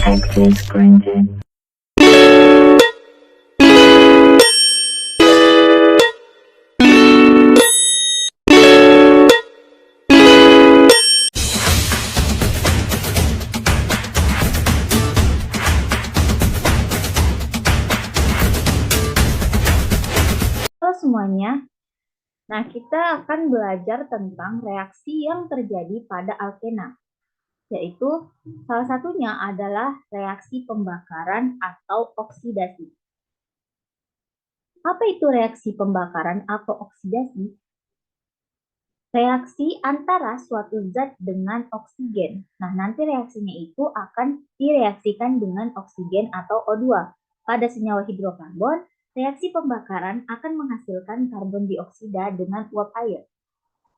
Access granted. Halo semuanya. Nah, kita akan belajar tentang reaksi yang terjadi pada alkena, yaitu salah satunya adalah reaksi pembakaran atau oksidasi. Apa itu reaksi pembakaran atau oksidasi? Reaksi antara suatu zat dengan oksigen. Nah, nanti reaksinya itu akan direaksikan dengan oksigen atau O2. Pada senyawa hidrokarbon, reaksi pembakaran akan menghasilkan karbon dioksida dengan uap air,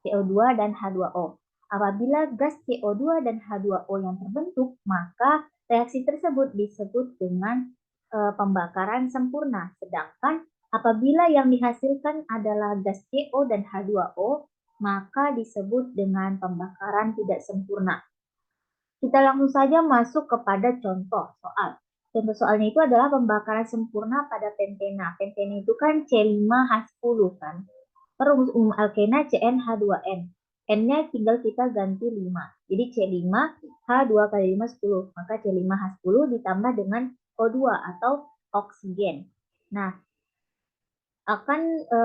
CO2 dan H2O. Apabila gas CO2 dan H2O yang terbentuk, maka reaksi tersebut disebut dengan pembakaran sempurna. Sedangkan apabila yang dihasilkan adalah gas CO dan H2O, maka disebut dengan pembakaran tidak sempurna. Kita langsung saja masuk kepada contoh soal. Contoh soalnya itu adalah pembakaran sempurna pada pentena. Pentena itu kan C5H10 kan. Per rumus umum alkena CnH2n. N-nya tinggal kita ganti 5. Jadi C5 H2 kali 5 10. Maka C5H10 ditambah dengan O2 atau oksigen. Nah, akan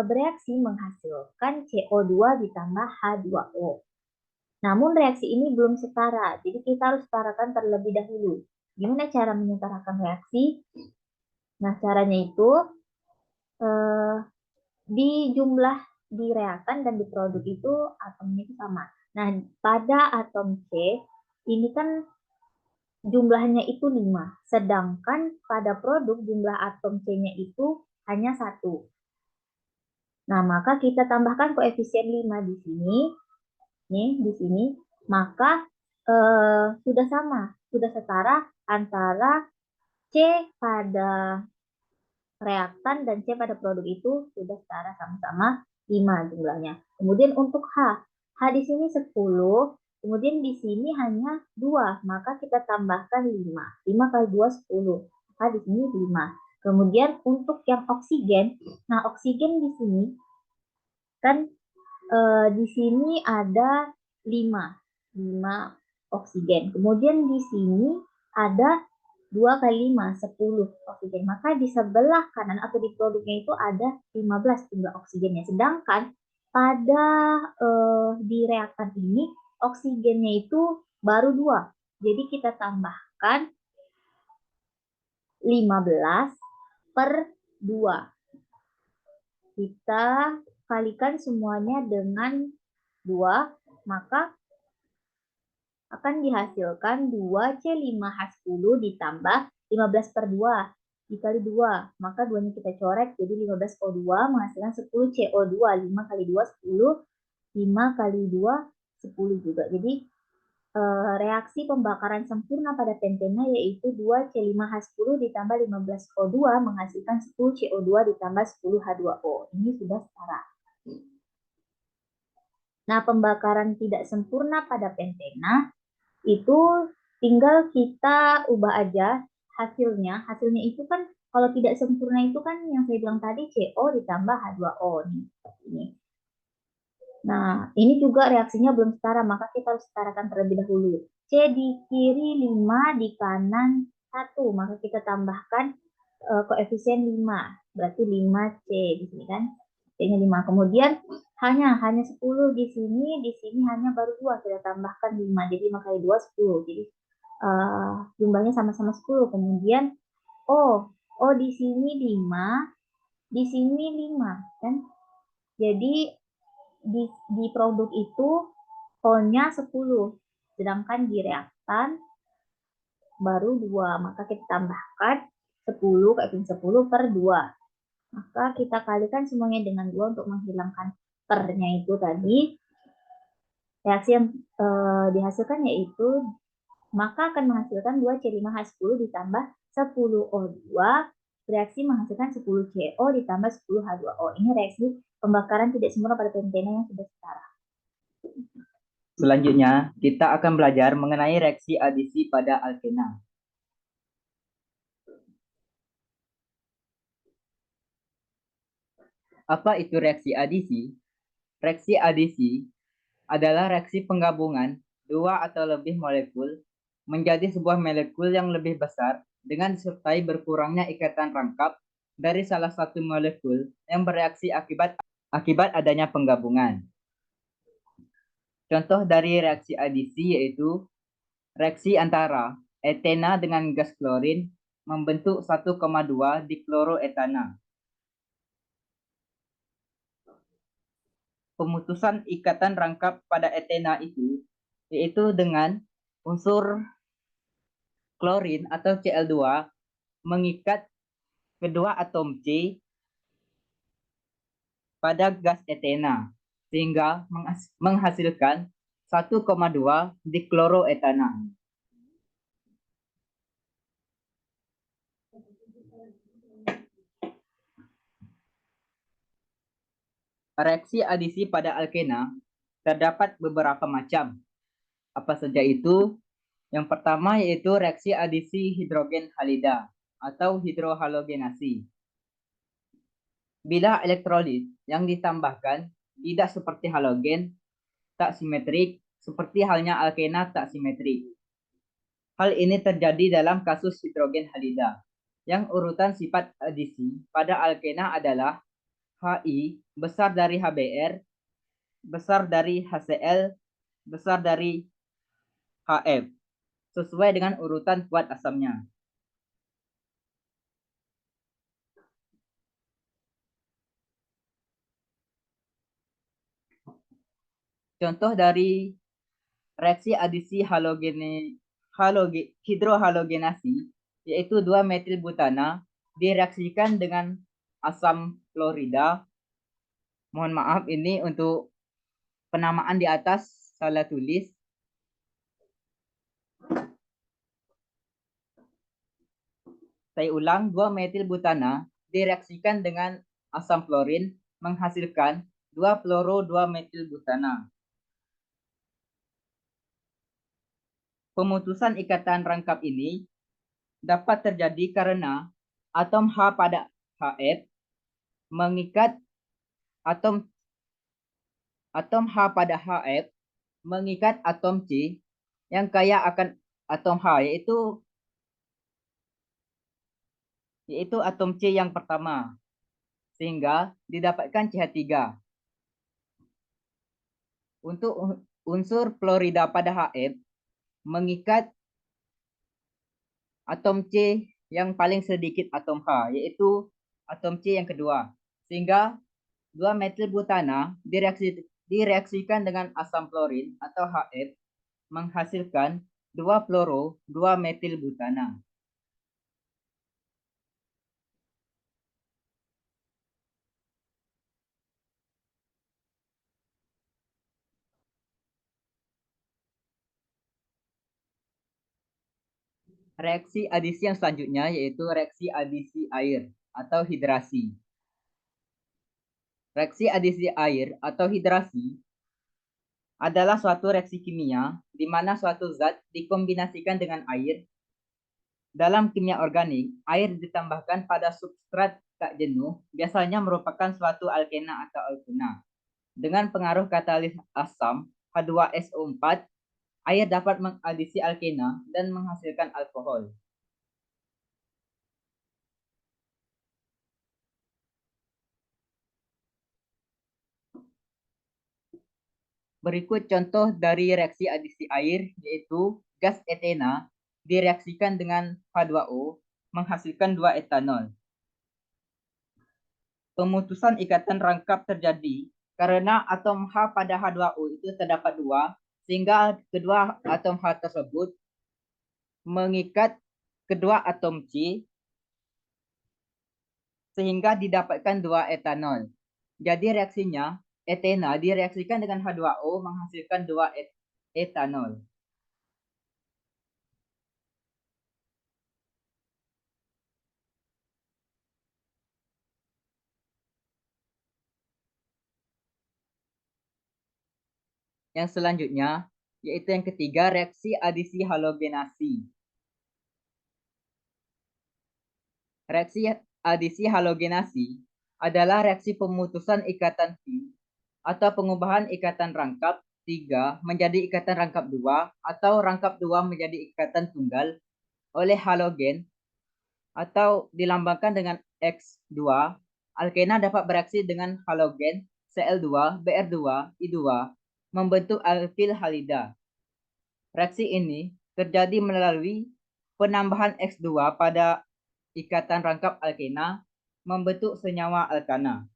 bereaksi menghasilkan CO2 ditambah H2O. Namun reaksi ini belum setara, jadi kita harus setarakan terlebih dahulu. Gimana cara menyetarakan reaksi? Nah, caranya itu di jumlah di reaktan dan di produk itu atomnya itu sama. Nah, pada atom C ini kan jumlahnya itu 5, sedangkan pada produk jumlah atom C-nya itu hanya 1. Nah, maka kita tambahkan koefisien 5 di sini. Nih, di sini, maka sudah sama, sudah setara antara C pada reaktan dan C pada produk itu sudah setara sama-sama 5 jumlahnya. Kemudian untuk H di sini 10, kemudian di sini hanya 2, maka kita tambahkan 5. 5 kali 2 10. H di sini 5. Kemudian untuk yang oksigen, nah oksigen di sini kan di sini ada 5 oksigen. Kemudian di sini ada 2 kali 5, 10 oksigen. Maka di sebelah kanan atau di produknya itu ada 15 jumlah oksigennya. Sedangkan pada di reaktan ini oksigennya itu baru 2. Jadi kita tambahkan 15 per 2. Kita kalikan semuanya dengan 2, maka akan dihasilkan 2C5H10 ditambah 15 per 2 dikali 2. Maka 2-nya kita coret jadi 15O2 menghasilkan 10CO2. 5 kali 2 10, 5 kali 2 10 juga. Jadi reaksi pembakaran sempurna pada pentena yaitu 2C5H10 ditambah 15O2 menghasilkan 10CO2 ditambah 10H2O. Ini sudah setara. Nah, pembakaran tidak sempurna pada pentena itu tinggal kita ubah aja hasilnya. Hasilnya itu kan kalau tidak sempurna itu kan yang saya bilang tadi CO ditambah H2O nih, seperti ini. Nah, ini juga reaksinya belum setara, maka kita harus setarakan terlebih dahulu. C di kiri 5, di kanan 1, maka kita tambahkan koefisien 5, berarti 5C di sini kan. C-nya 5. Kemudian hanya 10 di sini hanya baru 2, kita tambahkan 5. Jadi 5 kali 2 10. Jadi jumlahnya sama-sama 10. Kemudian O di sini 5, di sini 5 kan. Jadi di produk itu O-nya 10, sedangkan di reaktan baru 2, maka kita tambahkan 10 kali 10 per 2. Maka kita kalikan semuanya dengan 2 untuk menghilangkan pernya itu tadi. Reaksi yang dihasilkan yaitu maka akan menghasilkan 2C5H10 ditambah 10O2. Reaksi menghasilkan 10CO ditambah 10H2O. Ini reaksi pembakaran tidak sempurna pada pentena yang sudah setara. Selanjutnya, kita akan belajar mengenai reaksi adisi pada alkena. Apa itu reaksi adisi? Reaksi adisi adalah reaksi penggabungan dua atau lebih molekul menjadi sebuah molekul yang lebih besar dengan disertai berkurangnya ikatan rangkap dari salah satu molekul yang bereaksi akibat adanya penggabungan. Contoh dari reaksi adisi yaitu reaksi antara etena dengan gas klorin membentuk 1,2 dikloroetana. Pemutusan ikatan rangkap pada etena itu yaitu dengan unsur klorin atau Cl2 mengikat kedua atom C pada gas etena sehingga menghasilkan 1,2 dikloroetana. Reaksi adisi pada alkena terdapat beberapa macam. Apa saja itu? Yang pertama yaitu reaksi adisi hidrogen halida atau hidrohalogenasi. Bila elektrolit yang ditambahkan tidak seperti halogen, tak simetrik, seperti halnya alkena tak simetrik. Hal ini terjadi dalam kasus hidrogen halida, yang urutan sifat adisi pada alkena adalah Hi besar dari HBr, besar dari HCl, besar dari HF, sesuai dengan urutan kuat asamnya. Contoh dari reaksi adisi hidrohalogenasi yaitu 2 metil butana direaksikan dengan asam klorida. Mohon maaf ini untuk penamaan di atas salah tulis. Saya ulang, 2 metil butana direaksikan dengan asam klorin menghasilkan 2 fluoro 2 metil butana. Pemutusan ikatan rangkap ini dapat terjadi karena atom H pada HF mengikat atom H pada HF mengikat atom C yang kaya akan atom H yaitu atom C yang pertama sehingga didapatkan CH3. Untuk unsur fluorida pada HF mengikat atom C yang paling sedikit atom H yaitu atom C yang kedua sehingga 2 metil butana direaksikan dengan asam klorin atau HF menghasilkan 2 fluoro 2 metil butana. Reaksi adisi yang selanjutnya yaitu reaksi adisi air atau hidrasi. Reaksi adisi air atau hidrasi adalah suatu reaksi kimia di mana suatu zat dikombinasikan dengan air. Dalam kimia organik, air ditambahkan pada substrat tak jenuh biasanya merupakan suatu alkena atau alkena. Dengan pengaruh katalis asam H2SO4, air dapat mengadisi alkena dan menghasilkan alkohol. Berikut contoh dari reaksi adisi air, yaitu gas etena direaksikan dengan H2O menghasilkan 2 etanol. Pemutusan ikatan rangkap terjadi karena atom H pada H2O itu terdapat 2, sehingga kedua atom H tersebut mengikat kedua atom C sehingga didapatkan 2 etanol. Jadi reaksinya etena direaksikan dengan H2O menghasilkan 2 etanol. Yang selanjutnya yaitu yang ketiga reaksi adisi halogenasi. Reaksi adisi halogenasi adalah reaksi pemutusan ikatan fi atau pengubahan ikatan rangkap 3 menjadi ikatan rangkap 2 atau rangkap 2 menjadi ikatan tunggal oleh halogen atau dilambangkan dengan X2. Alkena dapat bereaksi dengan halogen Cl2, Br2, I2 membentuk alkil halida. Reaksi ini terjadi melalui penambahan X2 pada ikatan rangkap alkena membentuk senyawa alkana.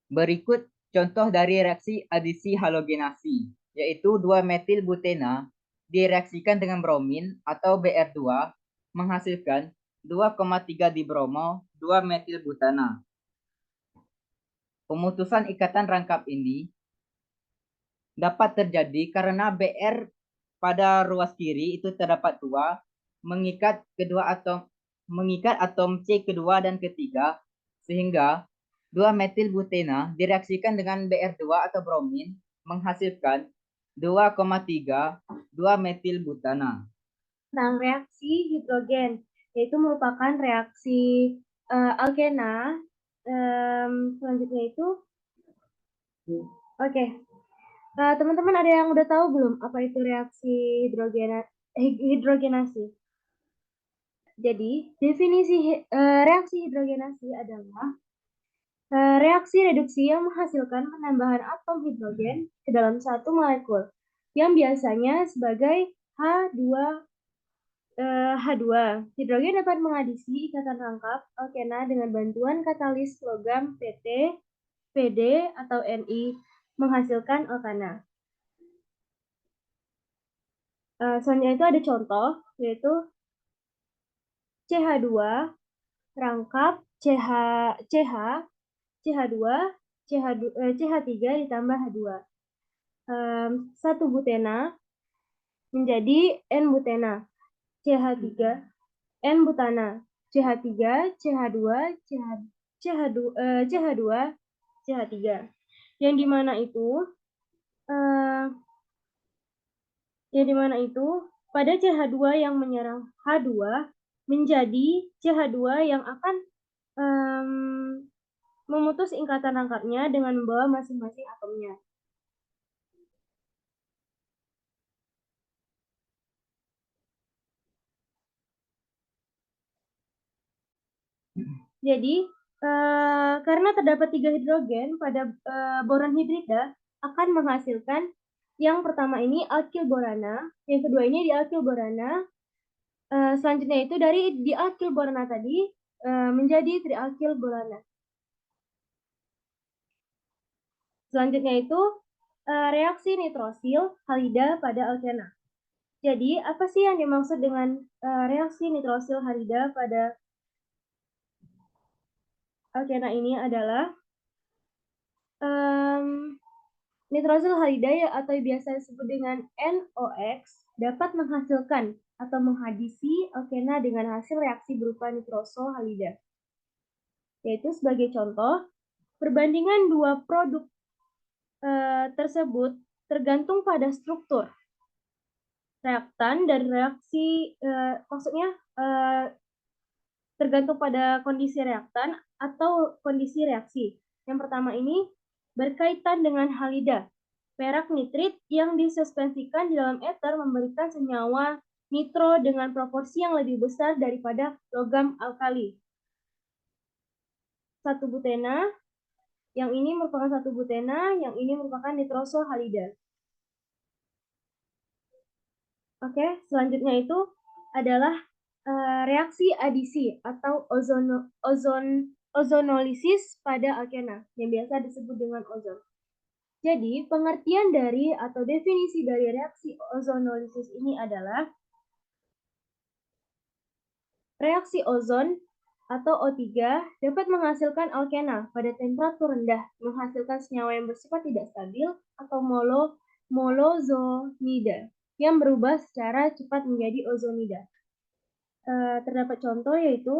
Berikut contoh dari reaksi adisi halogenasi, yaitu 2-metil butena direaksikan dengan bromin atau Br2 menghasilkan 2,3 dibromo 2-metil butana. Pemutusan ikatan rangkap ini dapat terjadi karena Br pada ruas kiri itu terdapat 2 mengikat atom C kedua dan ketiga sehingga 2-metil butena direaksikan dengan Br2 atau bromin menghasilkan 2,3 2-metil butana. Tentang reaksi hidrogen, yaitu merupakan reaksi alkena. Selanjutnya itu, oke. Teman-teman ada yang udah tahu belum apa itu reaksi hidrogenasi? Jadi, definisi reaksi hidrogenasi adalah reaksi reduksi yang menghasilkan penambahan atom hidrogen ke dalam satu molekul, yang biasanya sebagai H2. Hidrogen dapat mengadisi ikatan rangkap alkena dengan bantuan katalis logam PT, PD, atau Ni, menghasilkan alkana. Selanjutnya itu ada contoh, yaitu CH2 rangkap CH2 CH3 ditambah H2. 1 butena menjadi N-butena, CH3 N-butana, CH3 CH2 CH2 CH3, yang dimana itu pada CH2 yang menyerang H2 menjadi CH2 yang akan memutus ikatan rangkapnya dengan membawa masing-masing atomnya. Jadi, karena terdapat 3 hidrogen pada boron hidrida akan menghasilkan yang pertama ini alkil borana, yang kedua ini dialkil borana, selanjutnya itu dari dialkil borana tadi menjadi trialkil borana. Selanjutnya itu reaksi nitrosil halida pada alkena. Jadi, apa sih yang dimaksud dengan reaksi nitrosil halida pada alkena ini adalah nitrosil halida atau biasa disebut dengan NOx dapat menghasilkan atau menghadisi alkena dengan hasil reaksi berupa nitroso halida. Yaitu sebagai contoh, perbandingan dua produk tersebut tergantung pada struktur reaktan dan reaksi, tergantung pada kondisi reaktan atau kondisi reaksi. Yang pertama ini berkaitan dengan halida, perak nitrit yang disuspensikan di dalam ether memberikan senyawa nitro dengan proporsi yang lebih besar daripada logam alkali. 1 butena, yang ini merupakan 1 butena, yang ini merupakan nitroso halida. Oke, selanjutnya itu adalah reaksi adisi atau ozonolisis pada alkena, yang biasa disebut dengan ozon. Jadi, pengertian dari atau definisi dari reaksi ozonolisis ini adalah reaksi ozon atau O3 dapat menghasilkan alkena pada temperatur rendah, menghasilkan senyawa yang bersifat tidak stabil atau molozonida yang berubah secara cepat menjadi ozonida. terdapat contoh yaitu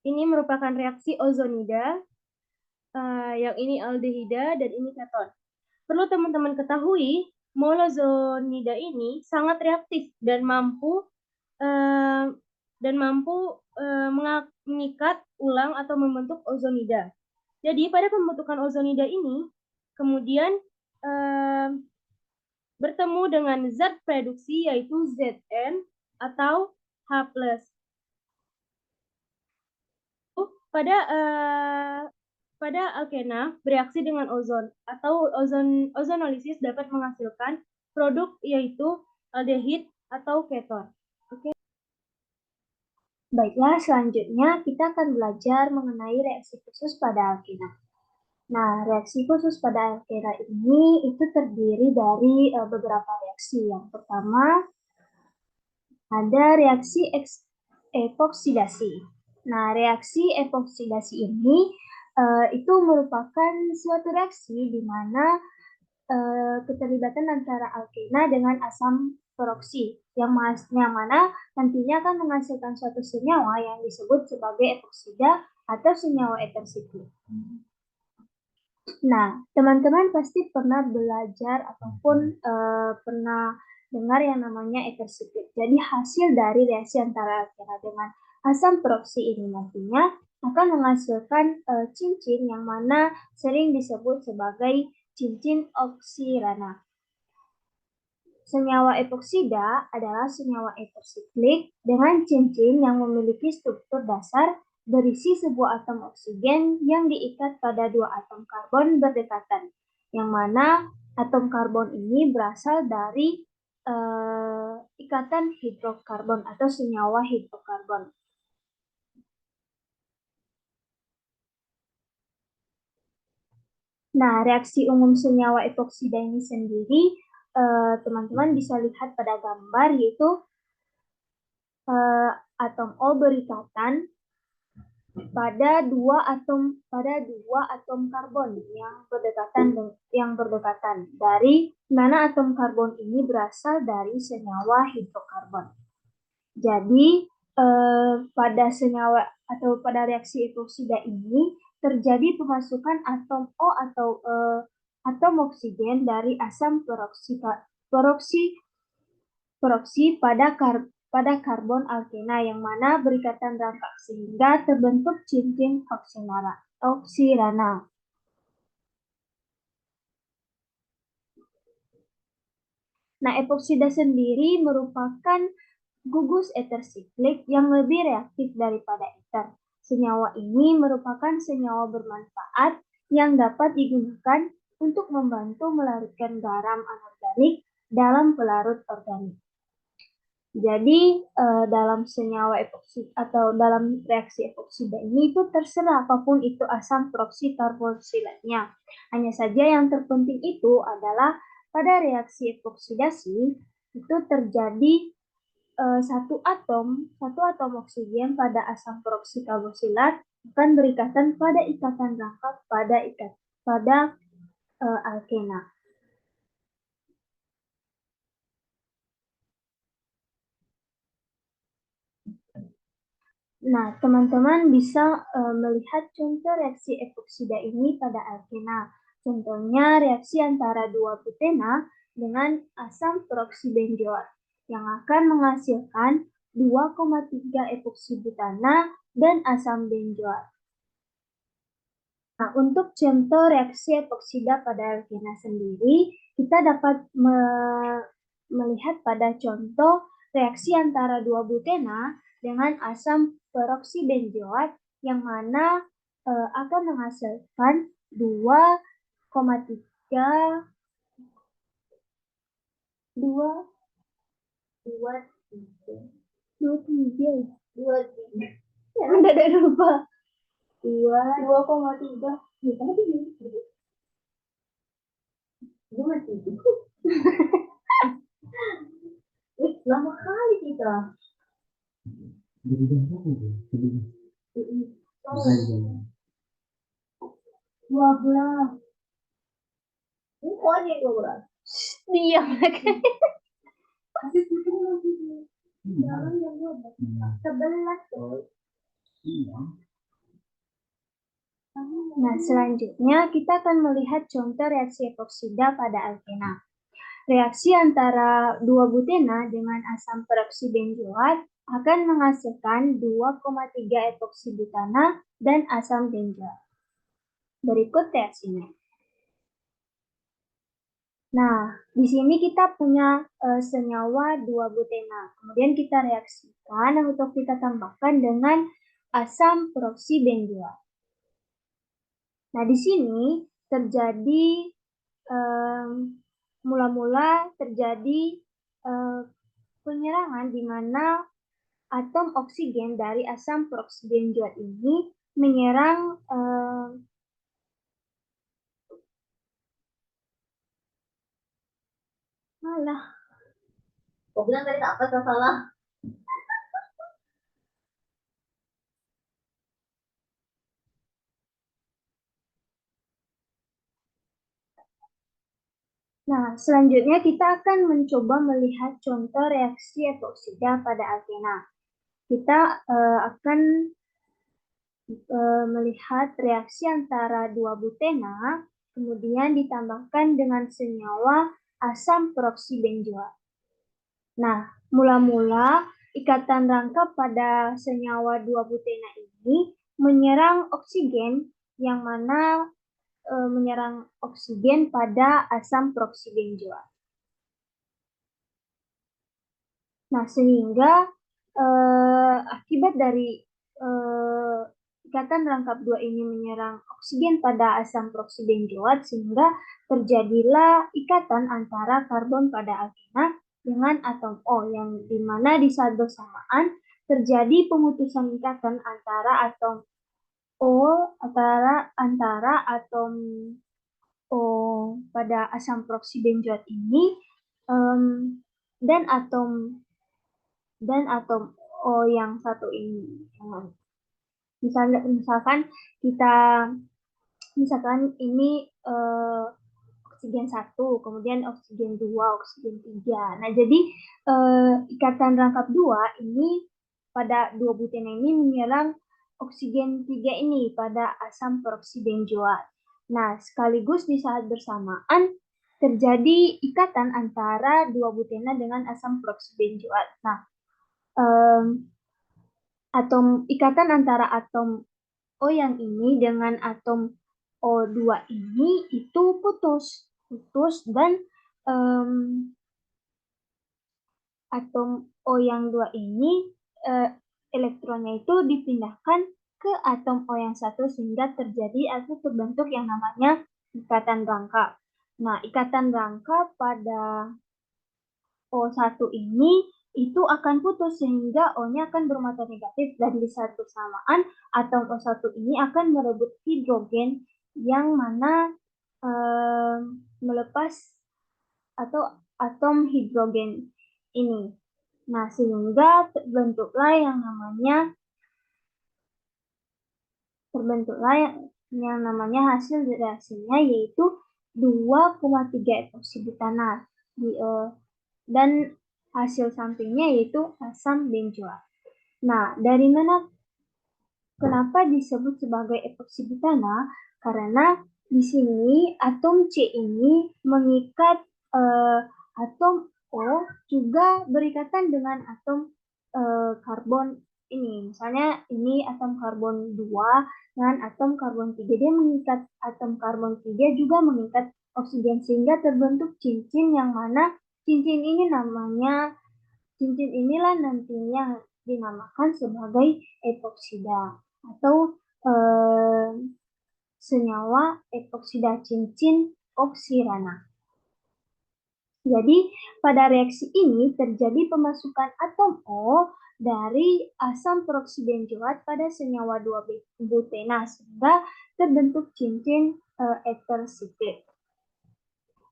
ini merupakan reaksi ozonida, yang ini aldehida dan ini keton. Perlu teman-teman ketahui, molozonida ini sangat reaktif dan mampu mengikat ulang atau membentuk ozonida. Jadi pada pembentukan ozonida ini kemudian bertemu dengan zat reduksi yaitu Zn atau H+. Pada alkena bereaksi dengan ozon atau ozonolisis dapat menghasilkan produk yaitu aldehid atau keton. Oke. Baiklah, selanjutnya kita akan belajar mengenai reaksi khusus pada alkena. Nah, reaksi khusus pada alkena ini itu terdiri dari beberapa reaksi. Yang pertama ada reaksi epoksidasi. Nah, reaksi epoksidasi ini itu merupakan suatu reaksi di mana keterlibatan antara alkena dengan asam peroksi yang mana nantinya akan menghasilkan suatu senyawa yang disebut sebagai epoksida atau senyawa eter siklik. Nah, teman-teman pasti pernah belajar ataupun pernah dengar yang namanya eter siklik. Jadi hasil dari reaksi antara alkena dengan asam peroksi ini nantinya akan menghasilkan cincin yang mana sering disebut sebagai cincin oksirana. Senyawa epoksida adalah senyawa eter siklik dengan cincin yang memiliki struktur dasar berisi sebuah atom oksigen yang diikat pada dua atom karbon berdekatan, yang mana atom karbon ini berasal dari ikatan hidrokarbon atau senyawa hidrokarbon. Nah, reaksi umum senyawa epoksida ini sendiri teman-teman bisa lihat pada gambar, yaitu atom O berikatan pada dua atom karbon yang berdekatan dari mana atom karbon ini berasal dari senyawa hidrokarbon. Jadi pada senyawa atau pada reaksi epoksida ini terjadi pemasukan atom O atau atom oksigen dari asam peroksi pada karbon alkena yang mana berikatan rangkap sehingga terbentuk cincin oksirana. Nah, epoksida sendiri merupakan gugus eter siklik yang lebih reaktif daripada eter. Senyawa ini merupakan senyawa bermanfaat yang dapat digunakan untuk membantu melarutkan garam anorganik dalam pelarut organik. Jadi dalam senyawa epoksida atau dalam reaksi epoksida ini itu terserah apapun itu asam peroksi karboksilatnya. Hanya saja yang terpenting itu adalah pada reaksi epoksidasi itu terjadi satu atom oksigen pada asam peroksi karboksilat akan berikatan pada ikatan rangkap pada alkena. Nah, teman-teman bisa melihat contoh reaksi epoksida ini pada alkena. Contohnya reaksi antara dua butena dengan asam peroksibenzoat yang akan menghasilkan 2,3 epoksibutana dan asam benzoat. Nah, untuk contoh reaksi epoksida pada alkena sendiri, kita dapat melihat pada contoh reaksi antara dua butena dengan asam peroksibenzoat yang mana akan menghasilkan 2,3 ya, udah lupa 2,3 lama kali kita. 12. Ini kok aja 12. Diam. Jalan jam 12. 11 tuh. Nah, selanjutnya kita akan melihat contoh reaksi epoksida pada alkena. Reaksi antara dua butena dengan asam peroksibenzoat akan menghasilkan 2,3 epoksibutana dan asam benzoat. Berikut reaksinya. Nah, di sini kita punya senyawa 2 butena. Kemudian kita reaksikan atau kita tambahkan dengan asam peroksibenzoat. Nah, di sini terjadi mula-mula terjadi penyerangan di mana atom oksigen dari asam peroksibenzoat ini menyerang kok bilang tadi apa salah? Nah, selanjutnya kita akan mencoba melihat contoh reaksi epoksida pada alkena. Kita akan melihat reaksi antara dua butena, kemudian ditambahkan dengan senyawa asam peroksibenzoat. Nah, mula-mula ikatan rangkap pada senyawa dua butena ini menyerang oksigen, yang mana menyerang oksigen pada asam peroksibenzoat. Nah, sehingga akibat dari ikatan rangkap dua ini menyerang oksigen pada asam peroksibenzoat, sehingga terjadilah ikatan antara karbon pada alkena dengan atom O, yang dimana di saat bersamaan terjadi pemutusan ikatan antara atom O antara atom O pada asam peroksibenzoat ini dan atom O yang satu ini. Misalkan ini oksigen 1, kemudian oksigen 2, oksigen 3. Nah, jadi ikatan rangkap 2 ini pada dua butena ini menyerang oksigen 3 ini pada asam peroksibenzoat. Nah, sekaligus di saat bersamaan terjadi ikatan antara dua butena dengan asam peroksibenzoat. Nah, ikatan antara atom O yang ini dengan atom O2 ini itu putus dan atom O yang 2 ini elektronnya itu dipindahkan ke atom O yang satu, sehingga terjadi atau terbentuk yang namanya ikatan rangkap. Nah, ikatan rangkap pada O1 ini itu akan putus, sehingga O-nya akan bermata negatif, dan di saat bersamaan atom O1 ini akan merebut hidrogen yang mana melepas atau atom hidrogen ini. Nah, sehingga terbentuklah yang namanya hasil reaksinya, yaitu 2,3 epoksibutana dan hasil sampingnya yaitu asam benzoat. Nah, dari mana kenapa disebut sebagai epoksibutana? Karena di sini atom C ini mengikat atom O juga berikatan dengan atom karbon ini. Misalnya ini atom karbon 2 dengan atom karbon 3. Dia mengikat atom karbon 3 juga mengikat oksigen, sehingga terbentuk cincin, yang mana cincin inilah nantinya dinamakan sebagai epoksida atau senyawa epoksida cincin oksirana. Jadi, pada reaksi ini terjadi pemasukan atom O dari asam peroksibenzoat pada senyawa 2 butena, sehingga terbentuk cincin ether siprit.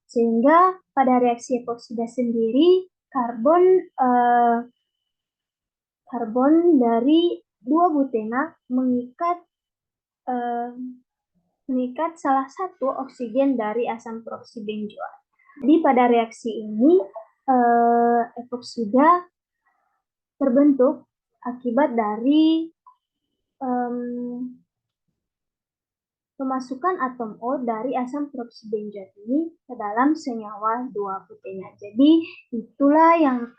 Sehingga pada reaksi epoksida sendiri, karbon dari 2 butena mengikat mengikat salah satu oksigen dari asam proksibenzoat. Jadi pada reaksi ini epoksida terbentuk akibat dari pemasukan atom O dari asam proksibenzoat ini ke dalam senyawa 2-butena. Jadi itulah yang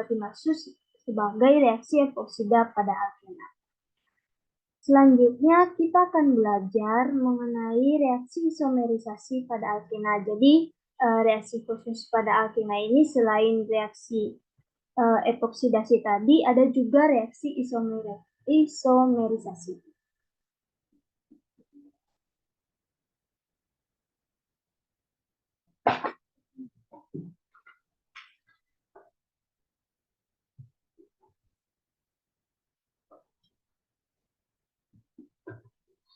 dimaksud sebagai reaksi epoksida pada alkena. Selanjutnya kita akan belajar mengenai reaksi isomerisasi pada alkena. Jadi reaksi khusus pada alkena ini selain reaksi epoksidasi tadi ada juga reaksi isomerisasi.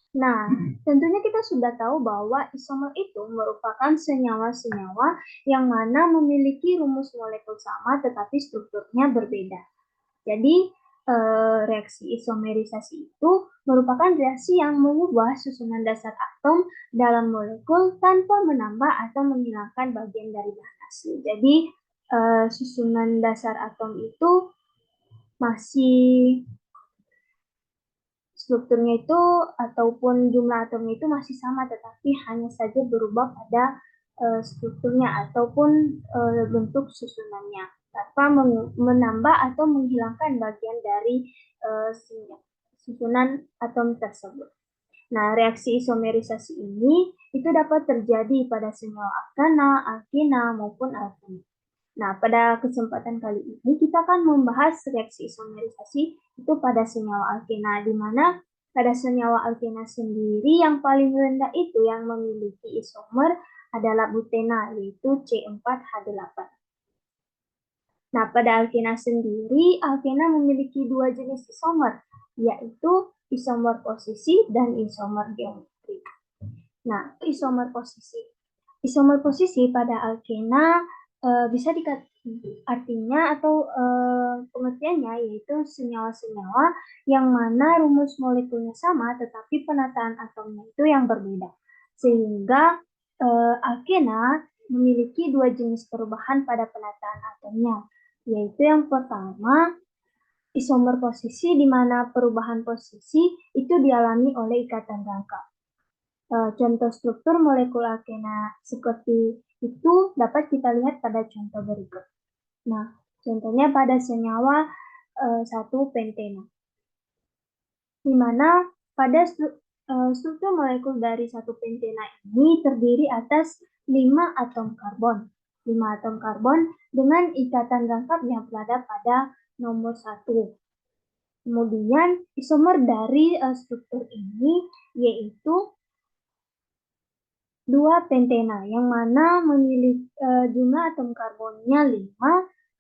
Nah, tentunya kita sudah tahu bahwa isomer itu merupakan senyawa-senyawa yang mana memiliki rumus molekul sama tetapi strukturnya berbeda. Jadi, reaksi isomerisasi itu merupakan reaksi yang mengubah susunan dasar atom dalam molekul tanpa menambah atau menghilangkan bagian dari bahan asli. Jadi, susunan dasar atom itu masih strukturnya itu ataupun jumlah atomnya itu masih sama, tetapi hanya saja berubah pada strukturnya ataupun bentuk susunannya tanpa menambah atau menghilangkan bagian dari susunan atom tersebut. Nah, reaksi isomerisasi ini itu dapat terjadi pada senyawa alkana, alkena, maupun alkena. Nah, pada kesempatan kali ini kita akan membahas reaksi isomerisasi itu pada senyawa alkena, di mana pada senyawa alkena sendiri yang paling rendah itu yang memiliki isomer adalah butena, yaitu C4H8. Nah, pada alkena sendiri, alkena memiliki dua jenis isomer, yaitu isomer posisi dan isomer geometri. Nah, isomer posisi. Isomer posisi pada alkena bisa artinya atau pengertiannya yaitu senyawa-senyawa yang mana rumus molekulnya sama tetapi penataan atomnya itu yang berbeda. Sehingga alkena memiliki dua jenis perubahan pada penataan atomnya, yaitu yang pertama isomer posisi di mana perubahan posisi itu dialami oleh ikatan rangkap. Contoh struktur molekul alkena seperti itu dapat kita lihat pada contoh berikut. Nah, contohnya pada senyawa 1-pentena, di mana pada struktur molekul dari 1-pentena ini terdiri atas 5 atom karbon. 5 atom karbon dengan ikatan rangkap yang berada pada nomor 1. Kemudian isomer dari struktur ini yaitu 2-pentena yang mana memiliki jumlah atom karbonnya 5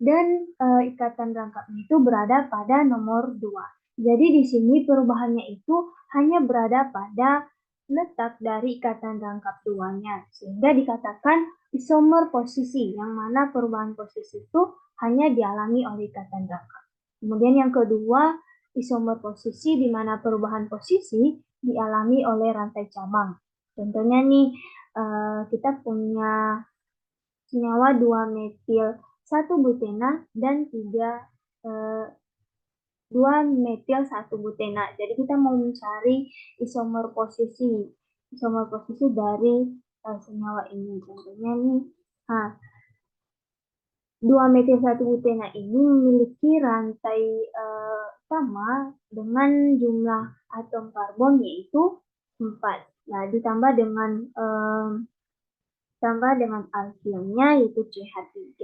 dan ikatan rangkapnya itu berada pada nomor 2. Jadi di sini perubahannya itu hanya berada pada letak dari ikatan rangkap 2-nya, sehingga dikatakan isomer posisi yang mana perubahan posisi itu hanya dialami oleh ikatan rangkap. Kemudian yang kedua, isomer posisi di mana perubahan posisi dialami oleh rantai cabang. Contohnya nih, kita punya senyawa 2-metil 1-butena dan 2-metil 1-butena. Jadi kita mau mencari isomer posisi dari senyawa ini. Contohnya nih, 2-metil 1-butena ini memiliki rantai utama dengan jumlah atom karbon yaitu 4. Nah, ditambah dengan alkilnya yaitu CH3,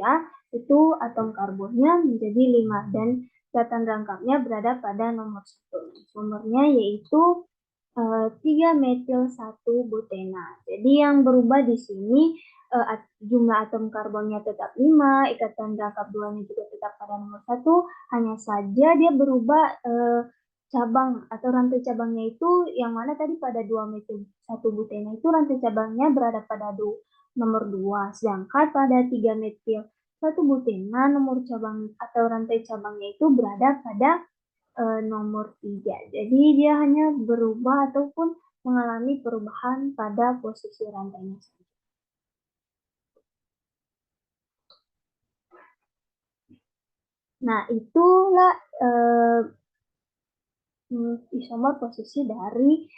itu atom karbonnya menjadi 5 dan ikatan rangkapnya berada pada nomor 1. Sumbernya yaitu 3-metil 1-butena. Jadi yang berubah di sini jumlah atom karbonnya tetap 5, ikatan rangkap 2-nya juga tetap pada nomor 1, hanya saja dia berubah cabang atau rantai cabangnya itu yang mana tadi pada 2-metil 1-butena itu rantai cabangnya berada pada nomor 2, sedangkan pada 3-metil 1-butena nomor cabang atau rantai cabangnya itu berada pada nomor 3. Jadi dia hanya berubah ataupun mengalami perubahan pada posisi rantainya. Nah, itulah isomer posisi dari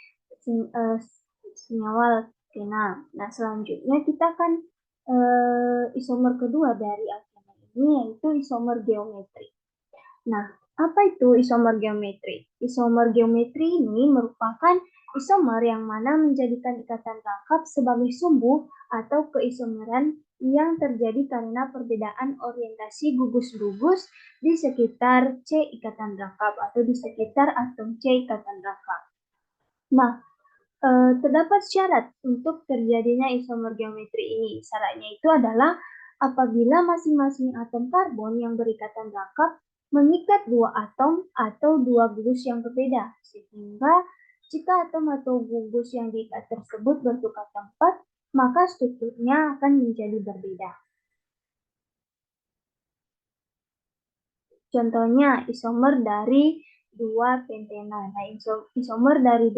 senyawa alkena. Nah, selanjutnya kita akan isomer kedua dari alkena ini yaitu isomer geometri. Nah, apa itu isomer geometri? Isomer geometri ini merupakan isomer yang mana menjadikan ikatan rangkap sebagai sumbu atau keisomeran yang terjadi karena perbedaan orientasi gugus-gugus di sekitar C ikatan rangkap atau di sekitar atom C ikatan rangkap. Nah, terdapat syarat untuk terjadinya isomer geometri ini. Syaratnya itu adalah apabila masing-masing atom karbon yang berikatan rangkap mengikat dua atom atau dua gugus yang berbeda, sehingga jika atom atau gugus yang diikat tersebut bertukar tempat, maka strukturnya akan menjadi berbeda. Contohnya isomer dari dua pentena. Nah, isomer dari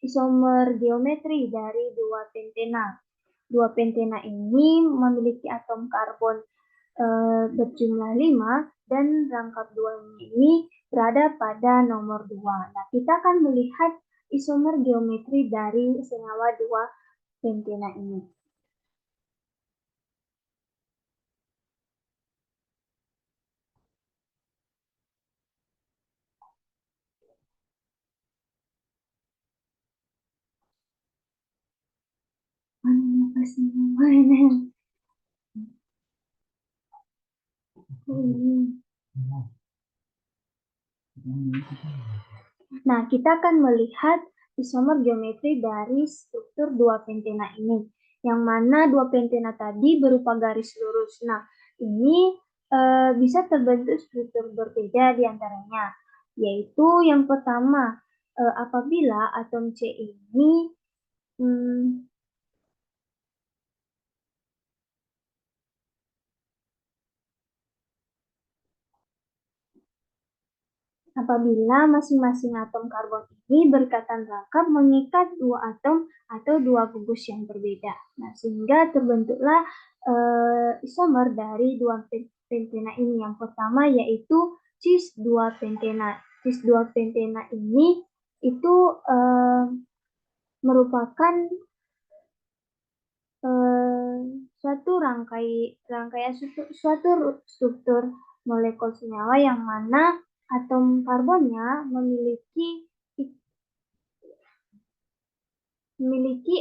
isomer geometri dari dua pentena. Dua pentena ini memiliki atom karbon berjumlah 5 dan rangkap 2 ini berada pada nomor 2. Nah, kita akan melihat isomer geometri dari senyawa 2 pentena ini. Nah, kita akan melihat isomer geometri dari struktur 2 pentena ini, yang mana 2 pentena tadi berupa garis lurus. Nah, ini bisa terbentuk struktur berbeda di antaranya, yaitu yang pertama, apabila atom C ini apabila masing-masing atom karbon ini berikatan rangkap mengikat dua atom atau dua gugus yang berbeda. Nah, sehingga terbentuklah isomer dari dua pentena ini. Yang pertama yaitu cis 2 pentena. Cis 2 pentena ini itu merupakan suatu suatu struktur molekul senyawa yang mana atom karbonnya memiliki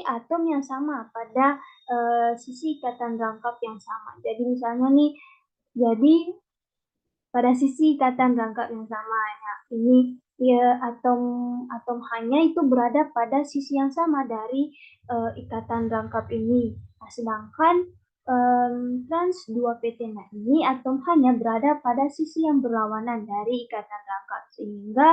atom yang sama pada sisi ikatan rangkap yang sama. Jadi misalnya nih, pada sisi ikatan rangkap yang sama ya, ini ya atom H-nya itu berada pada sisi yang sama dari ikatan rangkap ini. Nah, sedangkan trans 2 pentena ini atom H-nya berada pada sisi yang berlawanan dari ikatan rangkap sehingga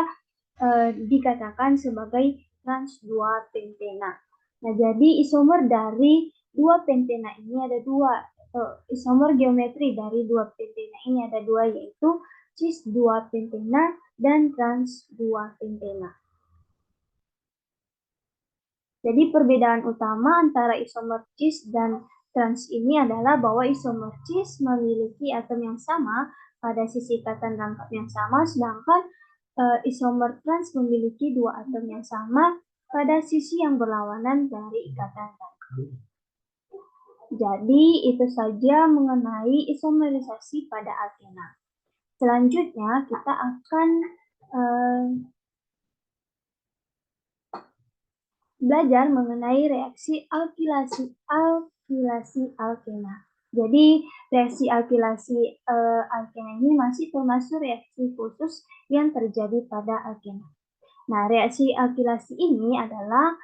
dikatakan sebagai trans 2 pentena. Nah, jadi isomer dari 2 pentena ini ada dua. Isomer geometri dari 2 pentena ini ada dua, yaitu cis 2 pentena dan trans 2 pentena. Jadi perbedaan utama antara isomer cis dan trans ini adalah bahwa isomer cis memiliki atom yang sama pada sisi ikatan rangkap yang sama, sedangkan isomer trans memiliki dua atom yang sama pada sisi yang berlawanan dari ikatan rangkap. Jadi itu saja mengenai isomerisasi pada alkena. Selanjutnya kita akan belajar mengenai reaksi alkilasi alkena. Jadi reaksi alkilasi alkena ini masih termasuk reaksi khusus yang terjadi pada alkena. Nah, reaksi alkilasi ini adalah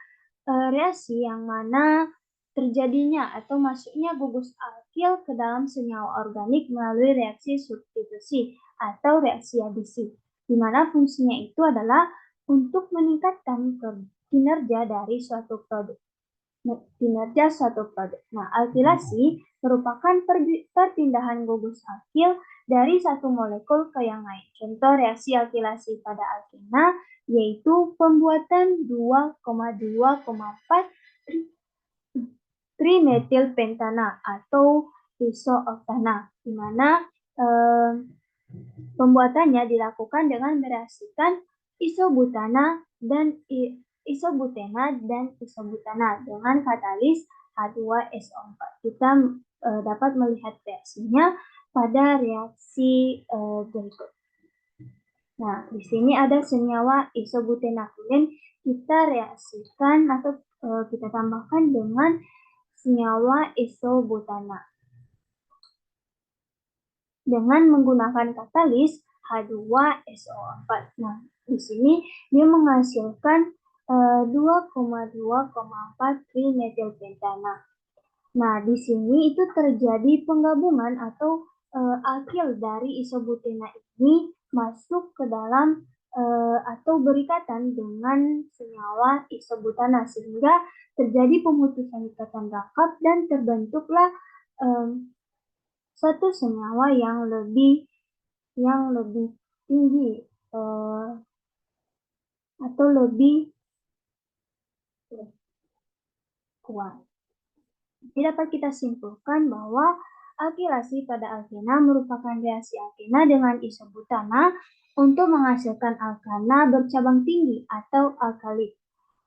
reaksi yang mana terjadinya atau masuknya gugus alkil ke dalam senyawa organik melalui reaksi substitusi atau reaksi adisi, di mana fungsinya itu adalah untuk meningkatkan kinerja dari suatu produk. kinerja suatu produk. Nah, alkilasi merupakan perpindahan gugus alkil dari satu molekul ke yang lain. Contoh reaksi alkilasi pada alkena yaitu pembuatan 2,2,4 trimetilpentana atau isooctana, di mana pembuatannya dilakukan dengan mereaksikan isobutana dan isobutena dan isobutana dengan katalis H2SO4. Kita dapat melihat reaksinya pada reaksi berikut. Nah, di sini ada senyawa isobutena. Kemudian kita reaksikan atau kita tambahkan dengan senyawa isobutana dengan menggunakan katalis H2SO4. Nah, di sini dia menghasilkan 2,2,4 trimetilpentana. Nah, di sini itu terjadi penggabungan atau alkil dari isobutena ini masuk ke dalam atau berikatan dengan senyawa isobutana sehingga terjadi pemutusan ikatan rangkap dan terbentuklah suatu senyawa yang lebih tinggi atau lebih kuat. Jadi dapat kita simpulkan bahwa alkilasi pada alkena merupakan reaksi alkena dengan isobutana untuk menghasilkan alkana bercabang tinggi atau alkalik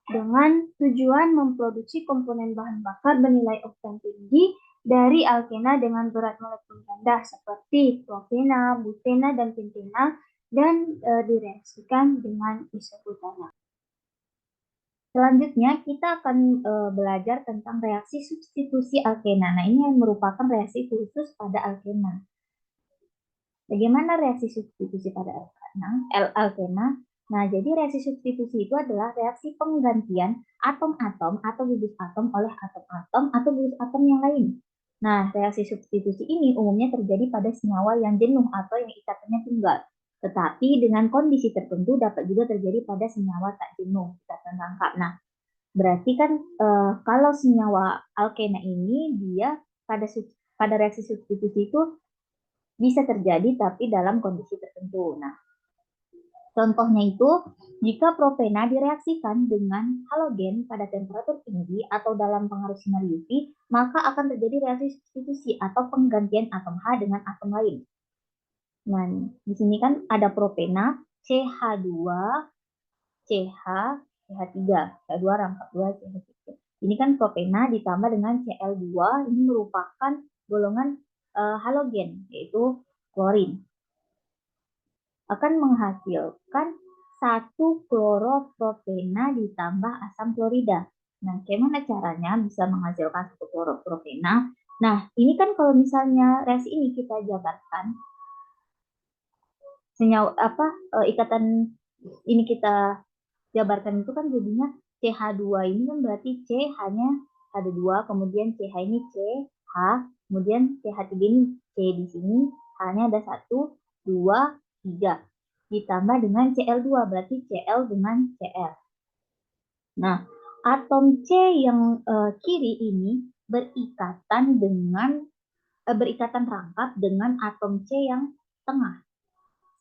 dengan tujuan memproduksi komponen bahan bakar bernilai oktan tinggi dari alkena dengan berat molekul rendah seperti propena, butena, dan pentena dan direaksikan dengan isobutana. Selanjutnya kita akan belajar tentang reaksi substitusi alkena. Nah, ini yang merupakan reaksi khusus pada alkena. Bagaimana reaksi substitusi pada alkena? Nah, jadi reaksi substitusi itu adalah reaksi penggantian atom-atom atau gugus atom oleh atom-atom atau gugus atom yang lain. Nah, reaksi substitusi ini umumnya terjadi pada senyawa yang jenuh atau yang ikatannya tunggal. Tetapi dengan kondisi tertentu dapat juga terjadi pada senyawa tak jenuh, ikatan rangkap. Nah, berarti kan kalau senyawa alkena ini dia pada reaksi substitusi itu bisa terjadi tapi dalam kondisi tertentu. Nah, contohnya itu jika propena direaksikan dengan halogen pada temperatur tinggi atau dalam pengaruh sinar UV, maka akan terjadi reaksi substitusi atau penggantian atom H dengan atom lain. Nah, di sini kan ada propena CH2, CH, CH3, CH2 rangkap 2, CH3. Ini kan propena ditambah dengan Cl2, ini merupakan golongan halogen, yaitu klorin. Akan menghasilkan 1 kloropropena ditambah asam klorida. Nah, bagaimana caranya bisa menghasilkan 1 kloropropena? Nah, ini kan kalau misalnya reaksi ini kita jabarkan, senyawa ikatan ini kita jabarkan itu kan jadinya CH2 ini kan berarti C hanya ada 2, kemudian CH ini CH, kemudian CH3 ini C di sini, hanya ada 1, 2, 3. Ditambah dengan Cl2 berarti Cl dengan Cl. Nah, atom C yang kiri ini berikatan rangkap dengan atom C yang tengah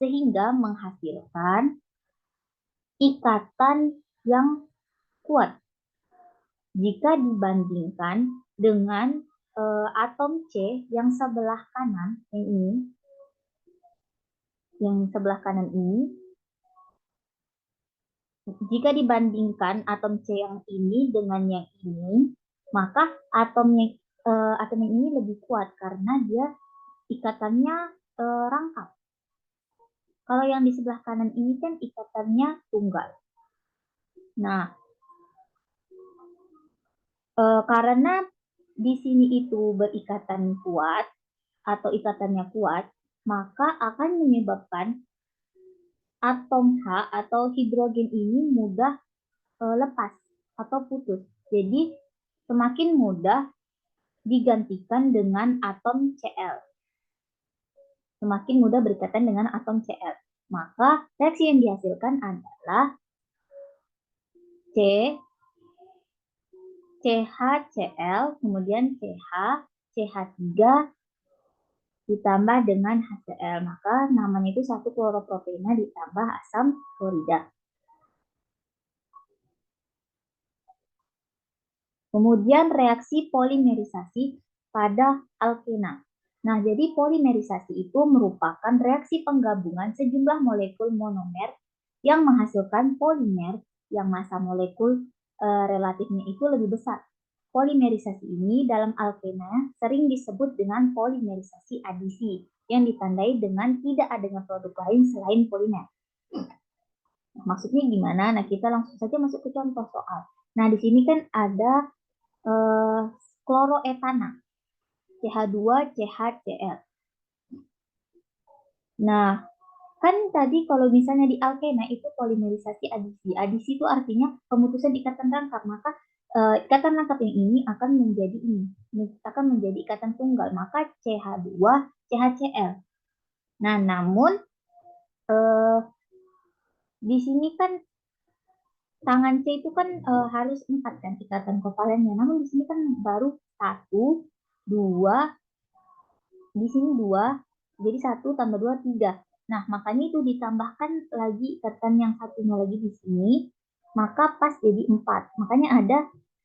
sehingga menghasilkan ikatan yang kuat jika dibandingkan dengan atom C yang sebelah kanan ini, jika dibandingkan atom C yang ini dengan yang ini, maka atom yang ini lebih kuat karena dia ikatannya rangkap. Kalau yang di sebelah kanan ini kan ikatannya tunggal. Nah, karena di sini itu berikatan kuat atau ikatannya kuat, maka akan menyebabkan atom H atau hidrogen ini mudah lepas atau putus. Jadi semakin mudah digantikan dengan atom Cl. Semakin mudah berikatan dengan atom Cl. Maka reaksi yang dihasilkan adalah C CHCl, kemudian CH, CH3 ditambah dengan HCl. Maka namanya itu satu kloropropena ditambah asam klorida. Kemudian reaksi polimerisasi pada alkena. Nah, jadi polimerisasi itu merupakan reaksi penggabungan sejumlah molekul monomer yang menghasilkan polimer yang massa molekul relatifnya itu lebih besar. Polimerisasi ini dalam alkena sering disebut dengan polimerisasi adisi yang ditandai dengan tidak adanya produk lain selain polimer. Nah, maksudnya gimana? Nah, kita langsung saja masuk ke contoh soal. Nah, di sini kan ada kloroetana, CH2, CHCl. Nah, kan tadi kalau misalnya di alkena itu polimerisasi adisi. Adisi itu artinya pemutusan ikatan rangkap. Maka ikatan rangkap yang ini akan menjadi ikatan tunggal. Maka CH2, CHCl. Nah, namun di sini kan tangan C itu kan harus 4 kan ikatan kovalennya. Namun di sini kan baru 1, 2, di sini 2, jadi 1 tambah 2, 3. Nah, makanya itu ditambahkan lagi ikatan yang satunya lagi di sini, maka pas jadi 4. Makanya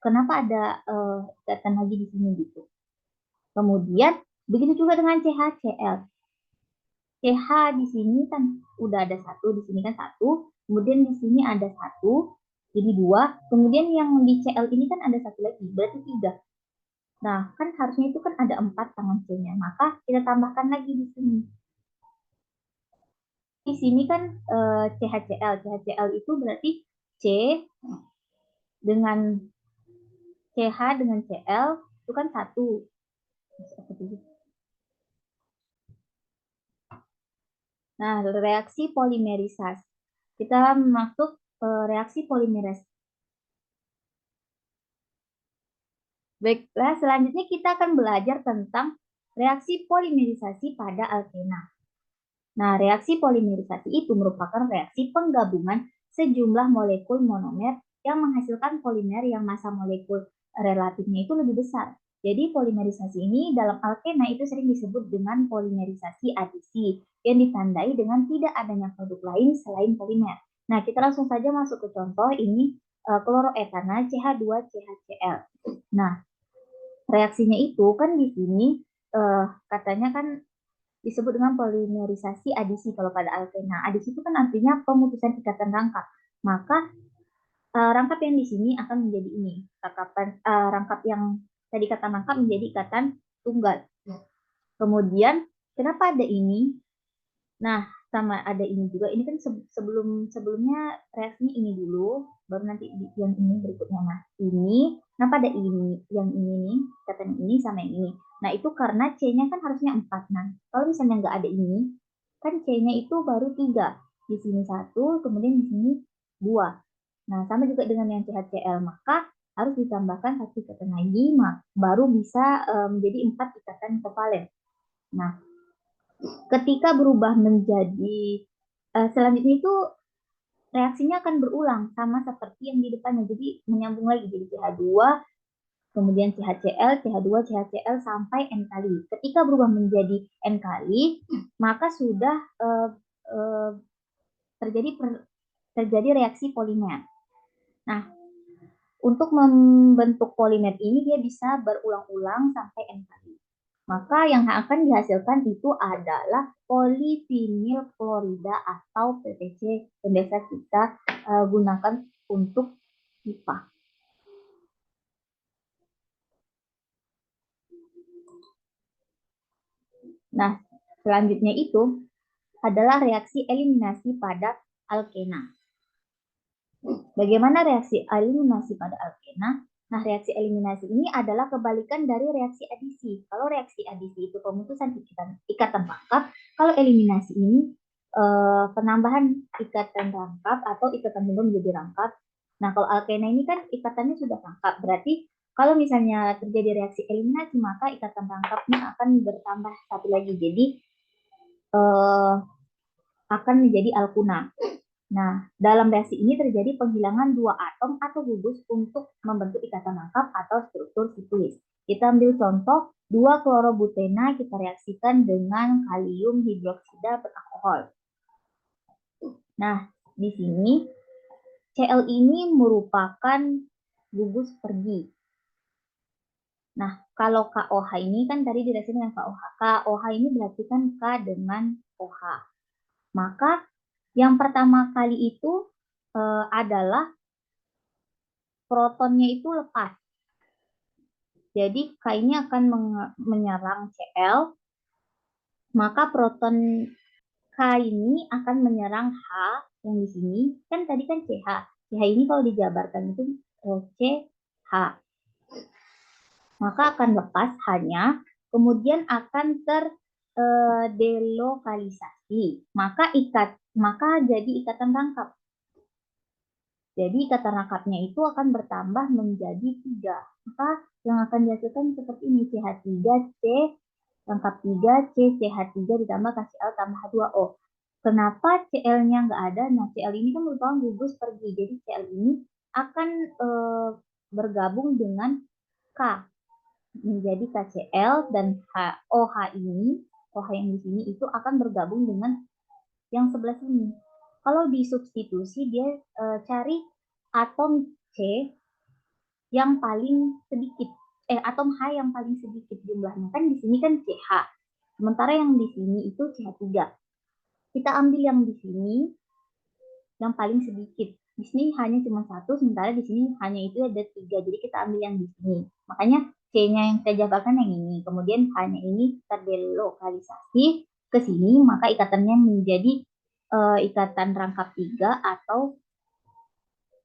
kenapa ada ikatan lagi di sini gitu. Kemudian, begitu juga dengan CHCl. CH di sini kan udah ada 1, di sini kan 1, kemudian di sini ada 1, jadi 2, kemudian yang di Cl ini kan ada 1 lagi, berarti 3. Nah, kan harusnya itu kan ada 4 tangan C-nya, maka kita tambahkan lagi di sini. Di sini kan CHCl. CHCl itu berarti C dengan CH dengan Cl itu kan 1. Nah, reaksi polimerisasi. Kita masuk reaksi polimerisasi. Baiklah, selanjutnya kita akan belajar tentang reaksi polimerisasi pada alkena. Nah, reaksi polimerisasi itu merupakan reaksi penggabungan sejumlah molekul monomer yang menghasilkan polimer yang massa molekul relatifnya itu lebih besar. Jadi polimerisasi ini dalam alkena itu sering disebut dengan polimerisasi adisi yang ditandai dengan tidak adanya produk lain selain polimer. Nah, kita langsung saja masuk ke contoh ini kloroetana CH2 CHCl. Nah, reaksinya itu kan di sini katanya kan disebut dengan polimerisasi adisi kalau pada alkena. Adisi itu kan artinya pemutusan ikatan rangkap. Maka rangkap yang di sini akan menjadi ini. Rangkap yang tadi ikatan rangkap menjadi ikatan tunggal. Kemudian kenapa ada ini? Nah, sama ada ini juga. Ini kan sebelumnya reaksinya ini dulu, baru nanti yang ini berikutnya. Nah, ini kenapa ada ini? Yang ini nih, ikatan ini sama yang ini. Nah, itu karena C-nya kan harusnya 4. Nah, kalau misalnya nggak ada ini, kan C-nya itu baru 3. Di sini 1, kemudian di sini 2. Nah, sama juga dengan yang CHCl. Maka harus ditambahkan 1 ikatan lagi, baru bisa menjadi 4 ikatan kovalen. Nah, ketika berubah menjadi selanjutnya itu reaksinya akan berulang sama seperti yang di depannya. Jadi menyambung lagi jadi CH2, kemudian CHCl, CH2, CHCl sampai N kali. Ketika berubah menjadi N kali, maka sudah terjadi reaksi polimer. Nah, untuk membentuk polimer ini dia bisa berulang-ulang sampai N kali. Maka yang akan dihasilkan itu adalah polivinyl klorida atau PVC yang biasa kita gunakan untuk pipa. Nah, selanjutnya itu adalah reaksi eliminasi pada alkena. Bagaimana reaksi eliminasi pada alkena? Nah, reaksi eliminasi ini adalah kebalikan dari reaksi adisi. Kalau reaksi adisi itu pemutusan ikatan rangkap, kalau eliminasi ini penambahan ikatan rangkap atau ikatan tunggal menjadi rangkap. Nah, kalau alkena ini kan ikatannya sudah rangkap, berarti kalau misalnya terjadi reaksi eliminasi, maka ikatan rangkapnya akan bertambah 1 lagi. Jadi akan menjadi alkuna. Nah, dalam reaksi ini terjadi penghilangan dua atom atau gugus untuk membentuk ikatan rangkap atau struktur siklis. Kita ambil contoh, 2 klorobutena kita reaksikan dengan kalium hidroksida beralkohol. Nah, di sini Cl ini merupakan gugus pergi. Nah, kalau KOH ini kan tadi direaksikan dengan KOH. KOH ini berarti kan K dengan OH. Maka yang pertama kali itu adalah protonnya itu lepas. Jadi K ini akan menyerang Cl, maka proton K ini akan menyerang H yang di sini. Kan tadi kan CH. CH ini kalau dijabarkan itu CH. Maka akan lepas H-nya, kemudian akan terdelokalisasi. Maka jadi ikatan rangkap. Jadi ikatan rangkapnya itu akan bertambah menjadi 3. Maka yang akan dihasilkan seperti ini, CH3C, rangkap 3, CH3 ditambah KCl tambah H2O. Kenapa Cl-nya nggak ada? Nah, Cl ini kan merupakan gugus pergi. Jadi Cl ini akan bergabung dengan K menjadi KCl, dan OH ini, OH yang di sini itu akan bergabung dengan yang sebelah sini. Kalau disubstitusi dia cari atom C yang paling sedikit, atom H yang paling sedikit jumlahnya. Kan di sini kan CH. Sementara yang di sini itu CH3. Kita ambil yang di sini yang paling sedikit. Di sini hanya cuma 1, sementara di sini hanya itu ada 3. Jadi kita ambil yang di sini. Makanya C-nya yang kita jabarkan yang ini. Kemudian H-nya ini terdelokalisasi ke sini, maka ikatannya menjadi ikatan rangkap 3 atau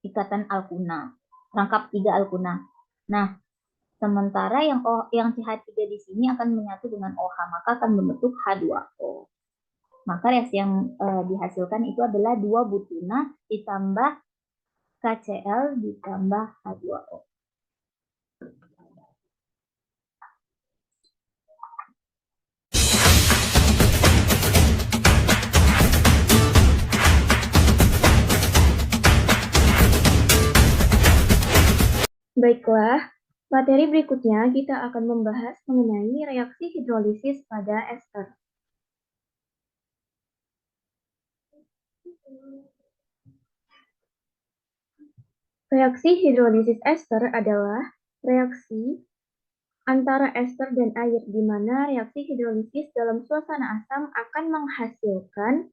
ikatan alkuna. Rangkap 3 alkuna. Nah, sementara yang CH3 di sini akan menyatu dengan OH, maka akan membentuk H2O. Maka reaksi yang dihasilkan itu adalah 2 butuna ditambah KCl ditambah H2O. Baiklah, materi berikutnya kita akan membahas mengenai reaksi hidrolisis pada ester. Reaksi hidrolisis ester adalah reaksi antara ester dan air, di mana reaksi hidrolisis dalam suasana asam akan menghasilkan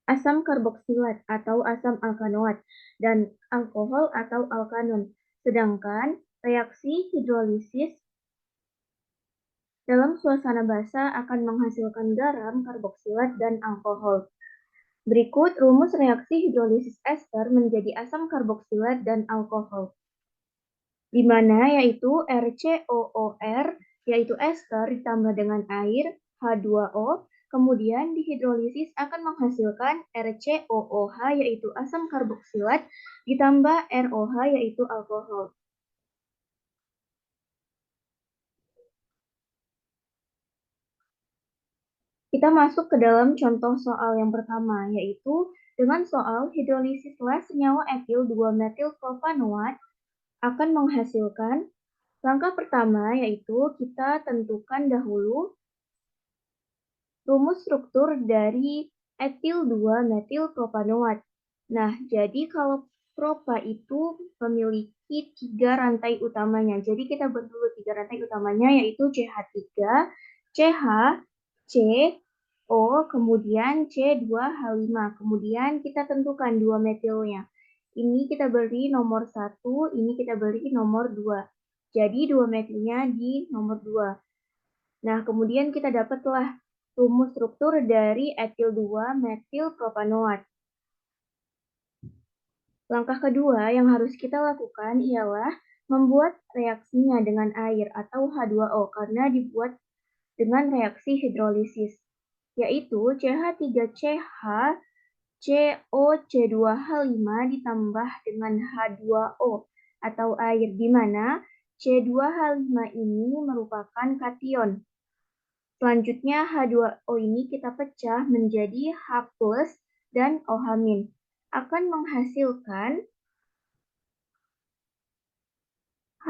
asam karboksilat atau asam alkanoat dan alkohol atau alkanon. Sedangkan reaksi hidrolisis dalam suasana basa akan menghasilkan garam, karboksilat, dan alkohol. Berikut rumus reaksi hidrolisis ester menjadi asam karboksilat dan alkohol, di mana yaitu RCOOR, yaitu ester ditambah dengan air, H2O, kemudian dihidrolisis akan menghasilkan RCOOH, yaitu asam karboksilat, ditambah ROH, yaitu alkohol. Kita masuk ke dalam contoh soal yang pertama, yaitu dengan soal hidrolisislah senyawa etil 2-metilpropanoat akan menghasilkan. Langkah pertama yaitu kita tentukan dahulu rumus struktur dari etil 2-metilpropanoat. Nah, jadi kalau propa itu memiliki 3 rantai utamanya. Jadi kita buat dulu 3 rantai utamanya, yaitu CH3, CH, C, O, kemudian C2H5. Kemudian kita tentukan 2 metilnya. Ini kita beri nomor 1, ini kita beri nomor 2. Jadi 2 metilnya di nomor 2. Nah, kemudian kita dapatlah rumus struktur dari etil 2-metilpropanoat. Langkah kedua yang harus kita lakukan ialah membuat reaksinya dengan air atau H2O karena dibuat dengan reaksi hidrolisis, yaitu CH3CH COC2H5 ditambah dengan H2O atau air, di mana C2H5 ini merupakan kation. Selanjutnya H2O ini kita pecah menjadi H+ dan OH-. akan menghasilkan H+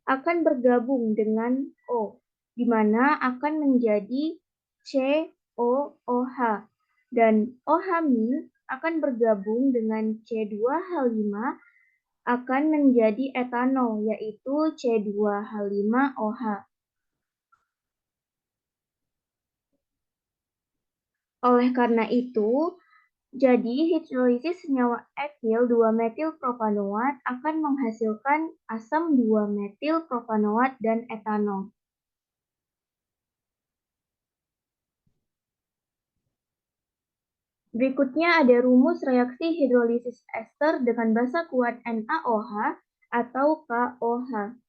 akan bergabung dengan O, di mana akan menjadi COOH. Dan OH- akan bergabung dengan C2H5 akan menjadi etanol, yaitu C2H5OH. Oleh karena itu, jadi hidrolisis senyawa etil 2-metilpropanoat akan menghasilkan asam 2-metilpropanoat dan etanol. Berikutnya ada rumus reaksi hidrolisis ester dengan basa kuat NaOH atau KOH.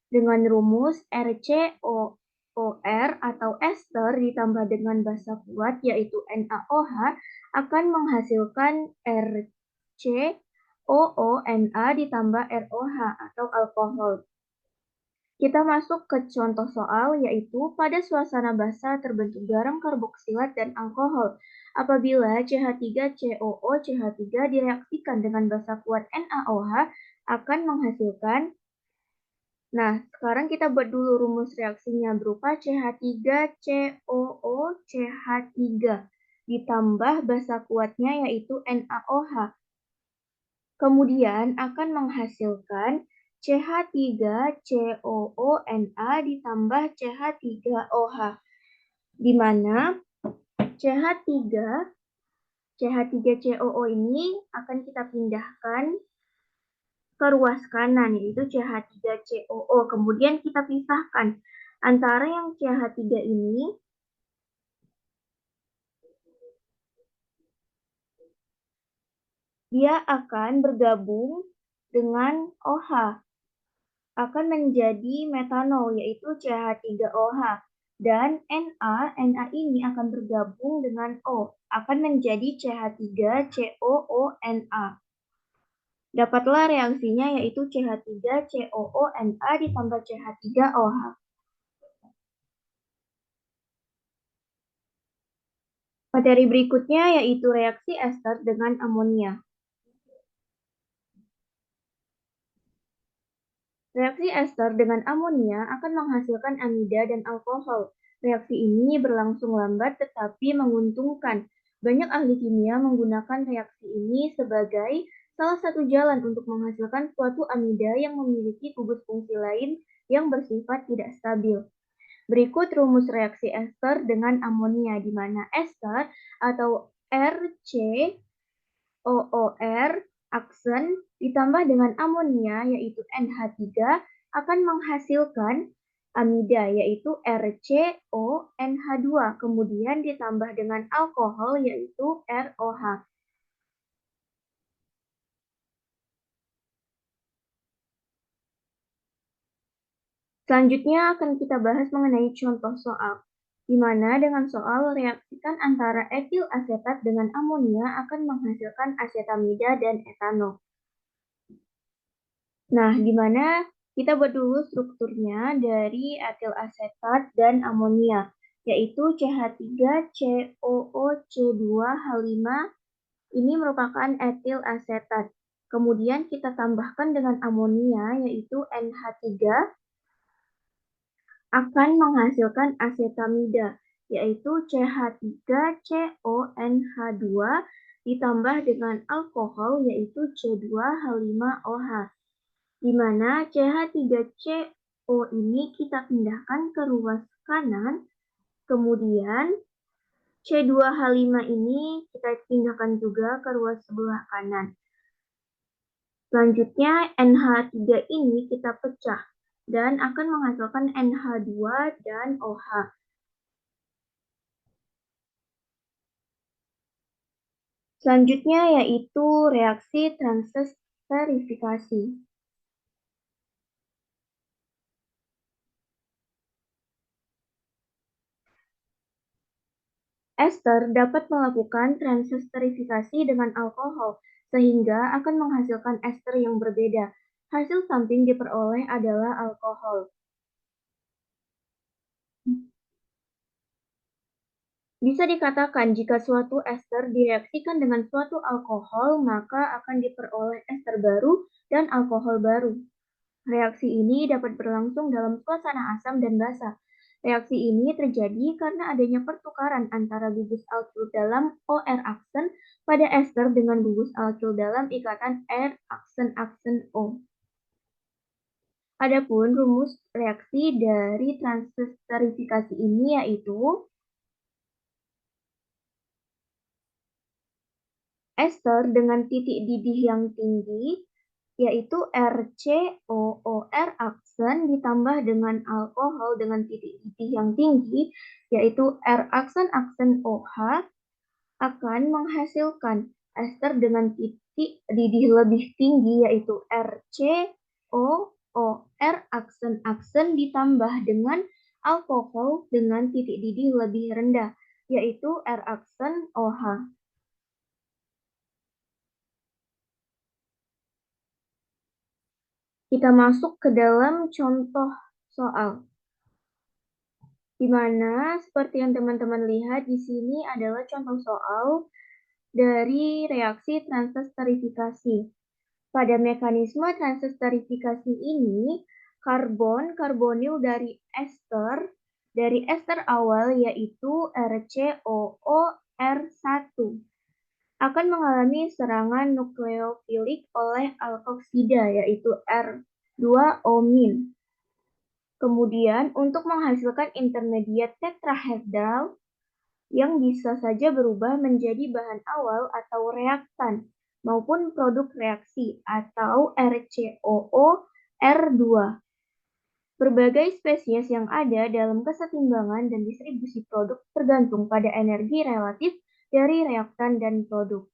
Dengan rumus RCOOR atau ester ditambah dengan basa kuat yaitu NaOH akan menghasilkan RCOONa ditambah ROH atau alkohol. Kita masuk ke contoh soal, yaitu pada suasana basa terbentuk garam karboksilat dan alkohol. Apabila CH3COO CH3 direaksikan dengan basa kuat NaOH akan menghasilkan. Nah, sekarang kita buat dulu rumus reaksinya berupa CH3COO CH3 ditambah basa kuatnya yaitu NaOH. Kemudian akan menghasilkan CH3COONa ditambah CH3OH, di mana CH3COO ini akan kita pindahkan ke ruas kanan, yaitu CH3COO. Kemudian kita pisahkan antara yang CH3 ini dia akan bergabung dengan OH. Akan menjadi metanol, yaitu CH3OH. Dan Na ini akan bergabung dengan O, akan menjadi CH3COONa. Dapatlah reaksinya yaitu CH3COONa ditambah CH3OH. Materi berikutnya yaitu reaksi ester dengan amonia. Reaksi ester dengan amonia akan menghasilkan amida dan alkohol. Reaksi ini berlangsung lambat tetapi menguntungkan. Banyak ahli kimia menggunakan reaksi ini sebagai salah satu jalan untuk menghasilkan suatu amida yang memiliki gugus fungsi lain yang bersifat tidak stabil. Berikut rumus reaksi ester dengan amonia, di mana ester atau RCOOR aksen ditambah dengan amonia yaitu NH3 akan menghasilkan amida yaitu RCONH2 kemudian ditambah dengan alkohol yaitu ROH. Selanjutnya akan kita bahas mengenai contoh soal, di mana dengan soal reaksikan antara etil asetat dengan amonia akan menghasilkan asetamida dan etanol. Nah, di mana kita buat dulu strukturnya dari etil asetat dan amonia, yaitu CH3COOC2H5 ini merupakan etil asetat. Kemudian kita tambahkan dengan amonia, yaitu NH3, akan menghasilkan asetamida, yaitu CH3CONH2 ditambah dengan alkohol, yaitu C2H5OH. Di mana CH3CO ini kita pindahkan ke ruas kanan, kemudian C2H5 ini kita pindahkan juga ke ruas sebelah kanan. Selanjutnya NH3 ini kita pecah dan akan menghasilkan NH2 dan OH. Selanjutnya yaitu reaksi transesterifikasi. Ester dapat melakukan transesterifikasi dengan alkohol, sehingga akan menghasilkan ester yang berbeda. Hasil samping diperoleh adalah alkohol. Bisa dikatakan jika suatu ester direaksikan dengan suatu alkohol, maka akan diperoleh ester baru dan alkohol baru. Reaksi ini dapat berlangsung dalam suasana asam dan basa. Reaksi ini terjadi karena adanya pertukaran antara gugus alkil dalam OR aksen pada ester dengan gugus alkil dalam ikatan R aksen O. Adapun rumus reaksi dari transesterifikasi ini yaitu ester dengan titik didih yang tinggi, yaitu RCOOR aksen ditambah dengan alkohol dengan titik didih yang tinggi, yaitu R aksen OH, akan menghasilkan ester dengan titik didih lebih tinggi, yaitu RCOOR aksen ditambah dengan alkohol dengan titik didih lebih rendah, yaitu R aksen OH. Kita masuk ke dalam contoh soal. Di mana seperti yang teman-teman lihat di sini adalah contoh soal dari reaksi transesterifikasi. Pada mekanisme transesterifikasi ini, karbonil dari ester awal yaitu RCOOR1 akan mengalami serangan nukleofilik oleh alkoksida yaitu R2O-. Kemudian untuk menghasilkan intermediat tetrahedral yang bisa saja berubah menjadi bahan awal atau reaktan maupun produk reaksi atau RCOOR2. Berbagai spesies yang ada dalam kesetimbangan dan distribusi produk tergantung pada energi relatif dari reaktan dan produk.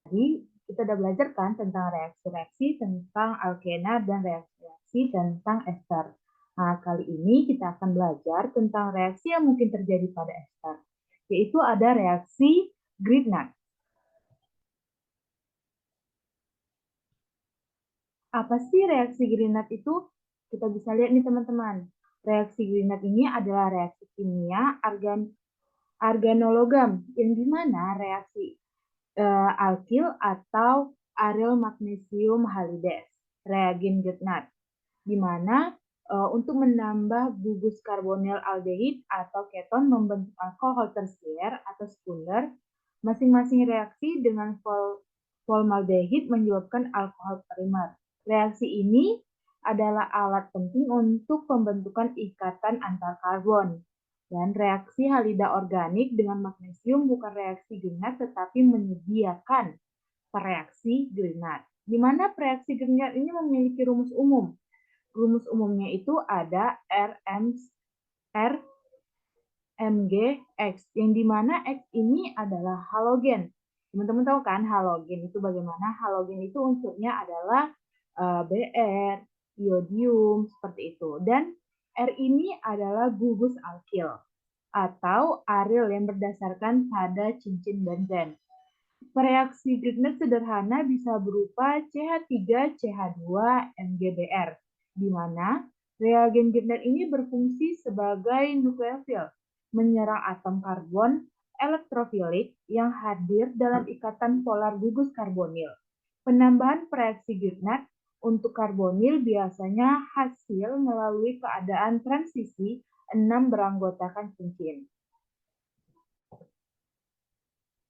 Jadi, kita sudah belajar kan tentang reaksi-reaksi, tentang alkena, dan reaksi-reaksi tentang ester. Nah, kali ini kita akan belajar tentang reaksi yang mungkin terjadi pada ester, yaitu ada reaksi Grignard. Apa sih reaksi Grignard itu? Kita bisa lihat nih teman-teman. Reaksi Grignard ini adalah reaksi kimia arganologam, yang dimana reaksi alkil atau aryl magnesium halides, reagen Grignard, di mana untuk menambah gugus karbonil aldehid atau keton membentuk alkohol tersier atau sekunder, masing-masing reaksi dengan formaldehid menyebabkan alkohol primer. Reaksi ini adalah alat penting untuk pembentukan ikatan antar karbon. Dan reaksi halida organik dengan magnesium bukan reaksi Grignard tetapi menyediakan reaksi Grignard. Di mana reaksi Grignard ini memiliki rumus umum. Rumus umumnya itu ada RMGX, yang dimana X ini adalah halogen. Teman-teman tahu kan halogen itu bagaimana? Halogen itu unsurnya adalah Br, iodium, seperti itu. Dan R ini adalah gugus alkil atau aryl yang berdasarkan pada cincin benzen. Reaksi Grignard sederhana bisa berupa CH3CH2MgBr, di mana reagen Grignard ini berfungsi sebagai nukleofil, menyerang atom karbon elektrofilik yang hadir dalam ikatan polar gugus karbonil. Penambahan reaksi Grignard untuk karbonil biasanya hasil melalui keadaan transisi 6 beranggotakan cincin.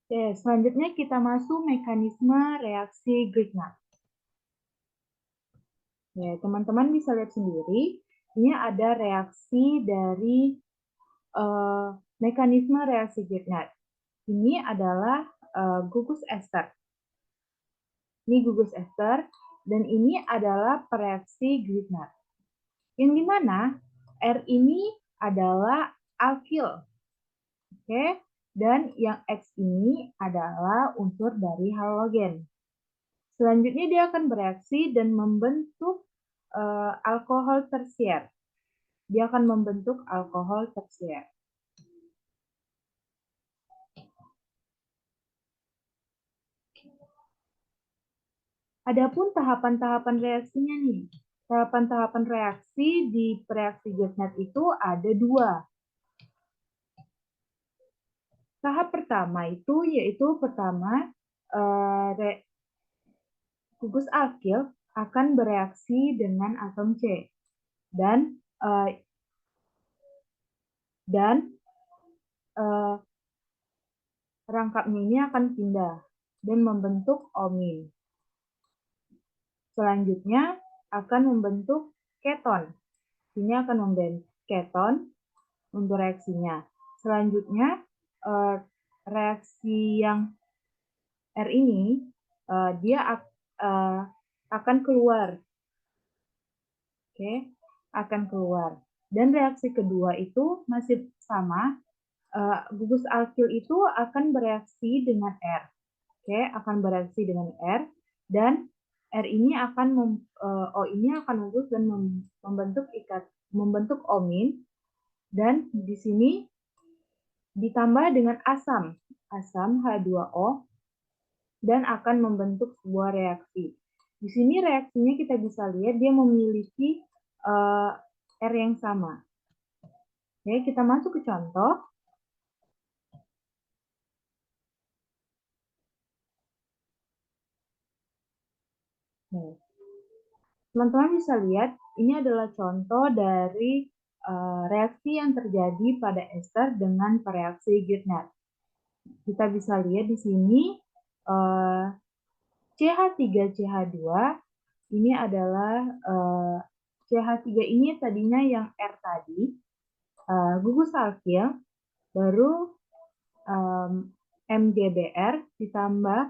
Oke, selanjutnya kita masuk mekanisme reaksi Grignard. Ya, teman-teman bisa lihat sendiri, ini ada reaksi dari mekanisme reaksi Grignard. Ini adalah gugus ester. Ini gugus ester. Dan ini adalah reaksi Grignard. Yang dimana R ini adalah alkil. Oke, dan yang X ini adalah unsur dari halogen. Selanjutnya dia akan bereaksi dan membentuk alkohol tersier. Dia akan membentuk alkohol tersier. Adapun tahapan-tahapan reaksinya nih. Tahapan-tahapan reaksi di reaksi Grignard itu ada 2. tahap pertama itu yaitu pertama gugus alkil akan bereaksi dengan atom C dan rangkapnya ini akan pindah dan membentuk omin. Selanjutnya akan membentuk keton. Ini akan membentuk keton untuk reaksinya. Selanjutnya reaksi yang R ini dia akan keluar. Oke, akan keluar. Dan reaksi kedua itu masih sama. Gugus alkil itu akan bereaksi dengan R. Oke, akan bereaksi dengan R dan R ini akan O ini akan gugus dan membentuk omin, dan di sini ditambah dengan asam H2O dan akan membentuk sebuah reaksi. Di sini reaksinya kita bisa lihat dia memiliki R yang sama. Oke, kita masuk ke contoh. Teman-teman bisa lihat, ini adalah contoh dari reaksi yang terjadi pada ester dengan reaksi Grignard. Kita bisa lihat di sini CH3CH2 ini adalah CH3 ini tadinya yang R tadi, gugus alkil, baru MgBr ditambah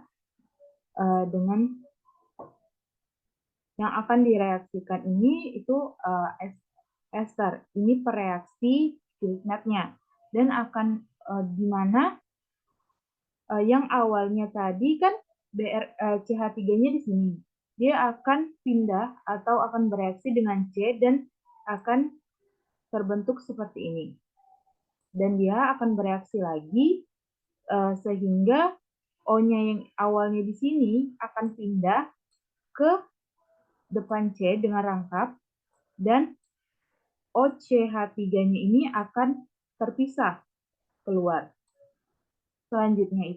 dengan yang akan direaksikan ini itu ester. Ini pereaksi Grignard-nya. Dan akan di mana yang awalnya tadi kan CH3-nya di sini. Dia akan pindah atau akan bereaksi dengan C dan akan terbentuk seperti ini. Dan dia akan bereaksi lagi sehingga O-nya yang awalnya di sini akan pindah ke depan C dengan rangkap, dan OCH3-nya ini akan terpisah keluar. Selanjutnya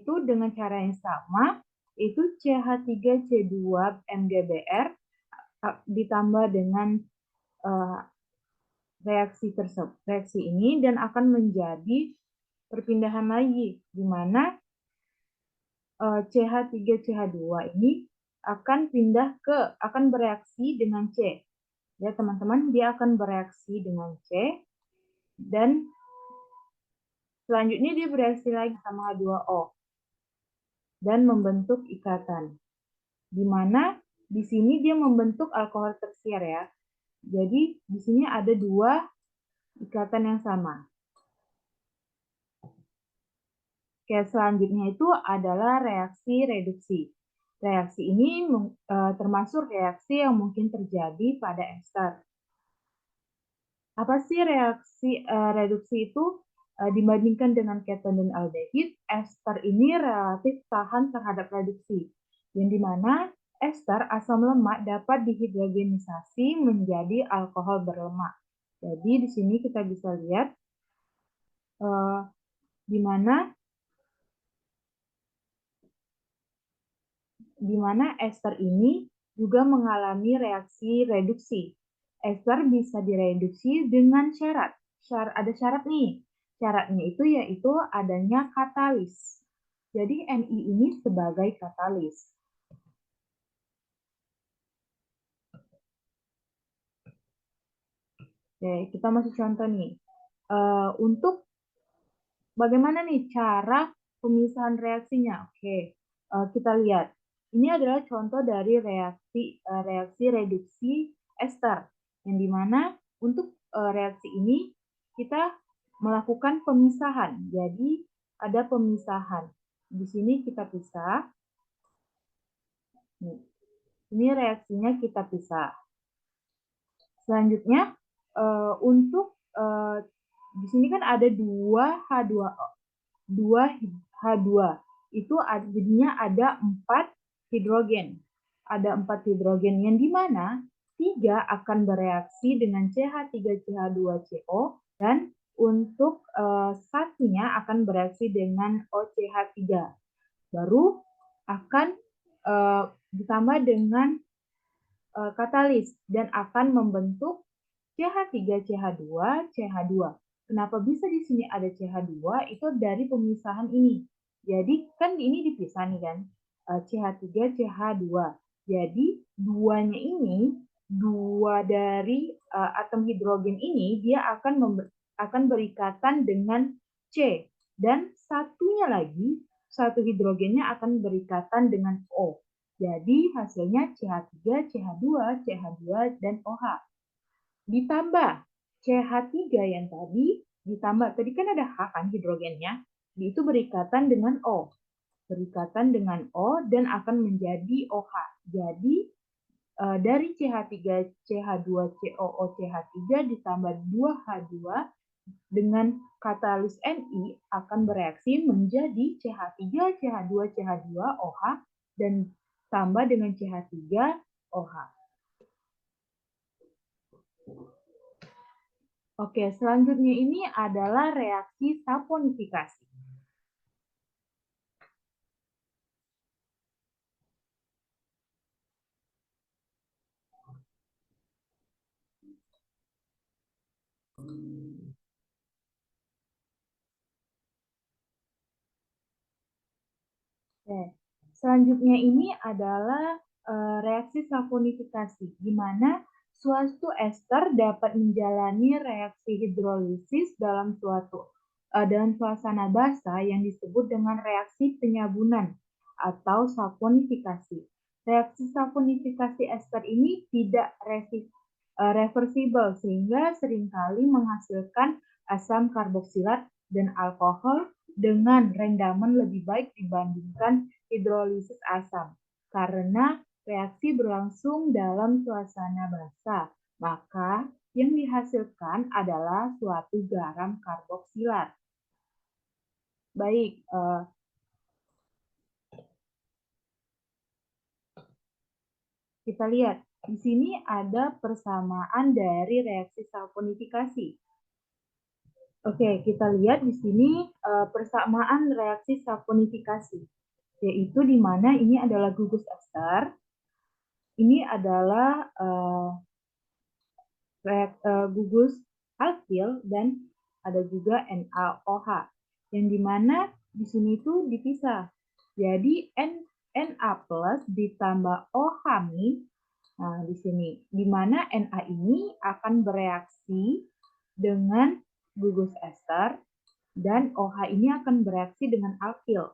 itu dengan cara yang sama, itu CH3C2MgBr ditambah dengan reaksi ini dan akan menjadi perpindahan lagi, di mana CH3CH2 ini akan bereaksi dengan C. Ya, teman-teman, dia akan bereaksi dengan C dan selanjutnya dia bereaksi lagi sama H2O dan membentuk ikatan. Di mana di sini dia membentuk alkohol tersier ya. Jadi di sini ada dua ikatan yang sama. Oke, selanjutnya itu adalah reaksi reduksi. Reaksi ini termasuk reaksi yang mungkin terjadi pada ester. Apa sih reaksi reduksi itu? Dibandingkan dengan keton dan aldehid, ester ini relatif tahan terhadap reduksi, yang dimana ester asam lemak dapat dihidrogenisasi menjadi alkohol berlemak. Jadi di sini kita bisa lihat di mana ester ini juga mengalami reaksi reduksi. Ester bisa direduksi dengan syarat. Ada syarat nih. Syaratnya itu yaitu adanya katalis. Jadi Ni ini sebagai katalis. Oke, kita masuk contoh nih. Untuk bagaimana nih cara pemisahan reaksinya? Oke, kita lihat. Ini adalah contoh dari reaksi reduksi ester, yang dimana untuk reaksi ini kita melakukan pemisahan. Jadi ada pemisahan. Di sini kita pisah. Ini reaksinya kita pisah. Selanjutnya untuk di sini kan ada 2 H2. Itu jadinya ada 4 hidrogen. Ada 4 hidrogen yang dimana akan bereaksi dengan CH3CH2CO dan untuk satunya akan bereaksi dengan OCH3. Baru akan ditambah dengan katalis dan akan membentuk CH3CH2CH2. Kenapa bisa di sini ada CH2? Itu dari pemisahan ini. Jadi kan ini dipisah nih kan, CH3CH2. Jadi duanya ini, dua dari atom hidrogen ini dia akan berikatan dengan C dan satunya lagi, satu hidrogennya akan berikatan dengan O. Jadi hasilnya CH3, CH2, CH2, dan OH. Ditambah CH3 yang tadi, ditambah, tadi kan ada H kan hidrogennya, itu berikatan dengan O. Berikatan dengan O dan akan menjadi OH. Jadi dari CH3, CH2, COO, CH3 ditambah 2H2 dengan katalis Ni akan bereaksi menjadi CH3, CH2, CH2, OH dan tambah dengan CH3, OH. Oke, selanjutnya ini adalah reaksi saponifikasi. Oke, selanjutnya ini adalah reaksi saponifikasi, di mana suatu ester dapat menjalani reaksi hidrolisis dalam suasana basah yang disebut dengan reaksi penyabunan atau saponifikasi. Reaksi saponifikasi ester ini tidak reversibel sehingga seringkali menghasilkan asam karboksilat dan alkohol dengan rendaman lebih baik dibandingkan hidrolisis asam. Karena reaksi berlangsung dalam suasana basah, maka yang dihasilkan adalah suatu garam karboksilat. Baik, kita lihat di sini ada persamaan dari reaksi saponifikasi. Oke, kita lihat di sini persamaan reaksi saponifikasi, yaitu di mana ini adalah gugus ester, ini adalah gugus alkil dan ada juga NaOH, yang di mana di sini itu dipisah. Jadi Na plus ditambah OH min, nah di sini, di mana Na ini akan bereaksi dengan gugus ester dan OH ini akan bereaksi dengan alkil.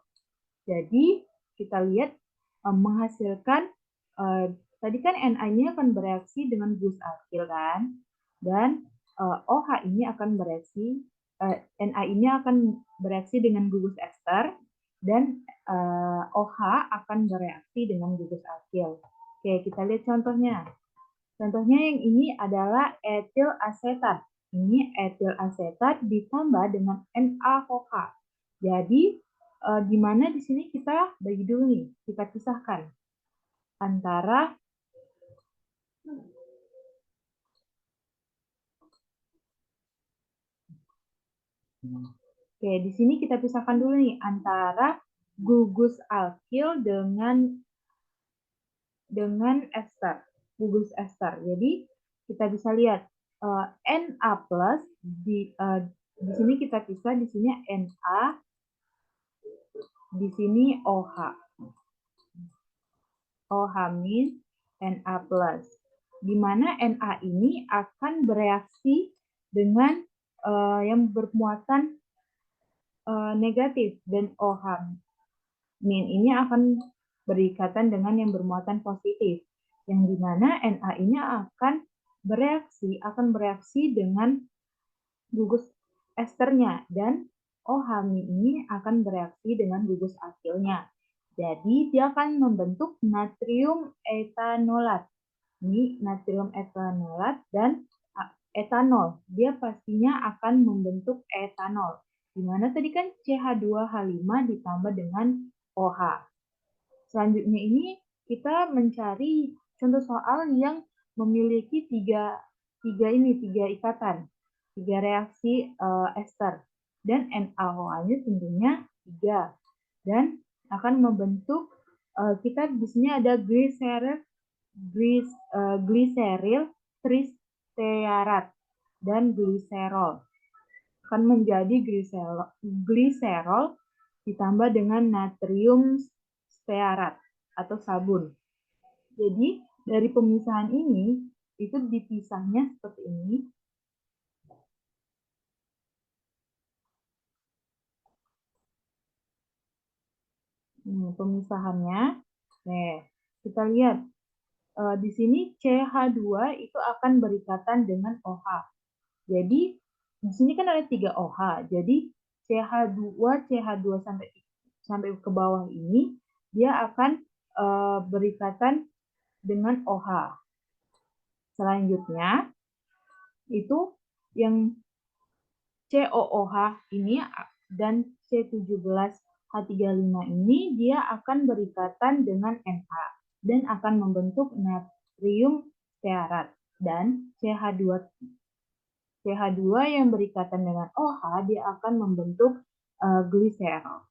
Jadi kita lihat menghasilkan tadi kan Na ini akan bereaksi dengan gugus alkil kan, dan OH ini akan bereaksi Na ini akan bereaksi dengan gugus ester dan OH akan bereaksi dengan gugus alkil. Oke, kita lihat contohnya. Contohnya yang ini adalah etil asetat. Ini etil asetat ditambah dengan NaOH. Jadi, di mana di sini kita bagi dulu nih, kita pisahkan antara Oke, di sini kita pisahkan dulu nih antara gugus alkil dengan ester, gugus ester. Jadi kita bisa lihat Na plus di sini kita pisah, di sini Na, di sini OH. OH min Na plus. Di mana Na ini akan bereaksi dengan yang bermuatan negatif dan OH min ini akan berikatan dengan yang bermuatan positif, yang dimana Na ini akan bereaksi dengan gugus esternya dan OH min ini akan bereaksi dengan gugus alkilnya. Jadi dia akan membentuk natrium etanolat. Ini natrium etanolat dan etanol. Dia pastinya akan membentuk etanol. Dimana tadi kan CH2H5 ditambah dengan OH. Selanjutnya ini kita mencari contoh soal yang memiliki tiga ikatan, 3 reaksi ester, dan NaOH-nya tentunya 3, dan akan membentuk kita di sini ada gliseril tristearat dan gliserol, akan menjadi gliserol ditambah dengan natrium stearat atau sabun. Jadi dari pemisahan ini itu dipisahnya seperti ini. Pemisahannya. Nih, kita lihat di sini CH2 itu akan berikatan dengan OH. Jadi di sini kan ada 3 OH. Jadi CH2 sampai ke bawah ini dia akan berikatan dengan OH. Selanjutnya itu yang COOH ini dan C17H35 ini dia akan berikatan dengan Na dan akan membentuk natrium stearat, dan CH2 yang berikatan dengan OH dia akan membentuk gliserol.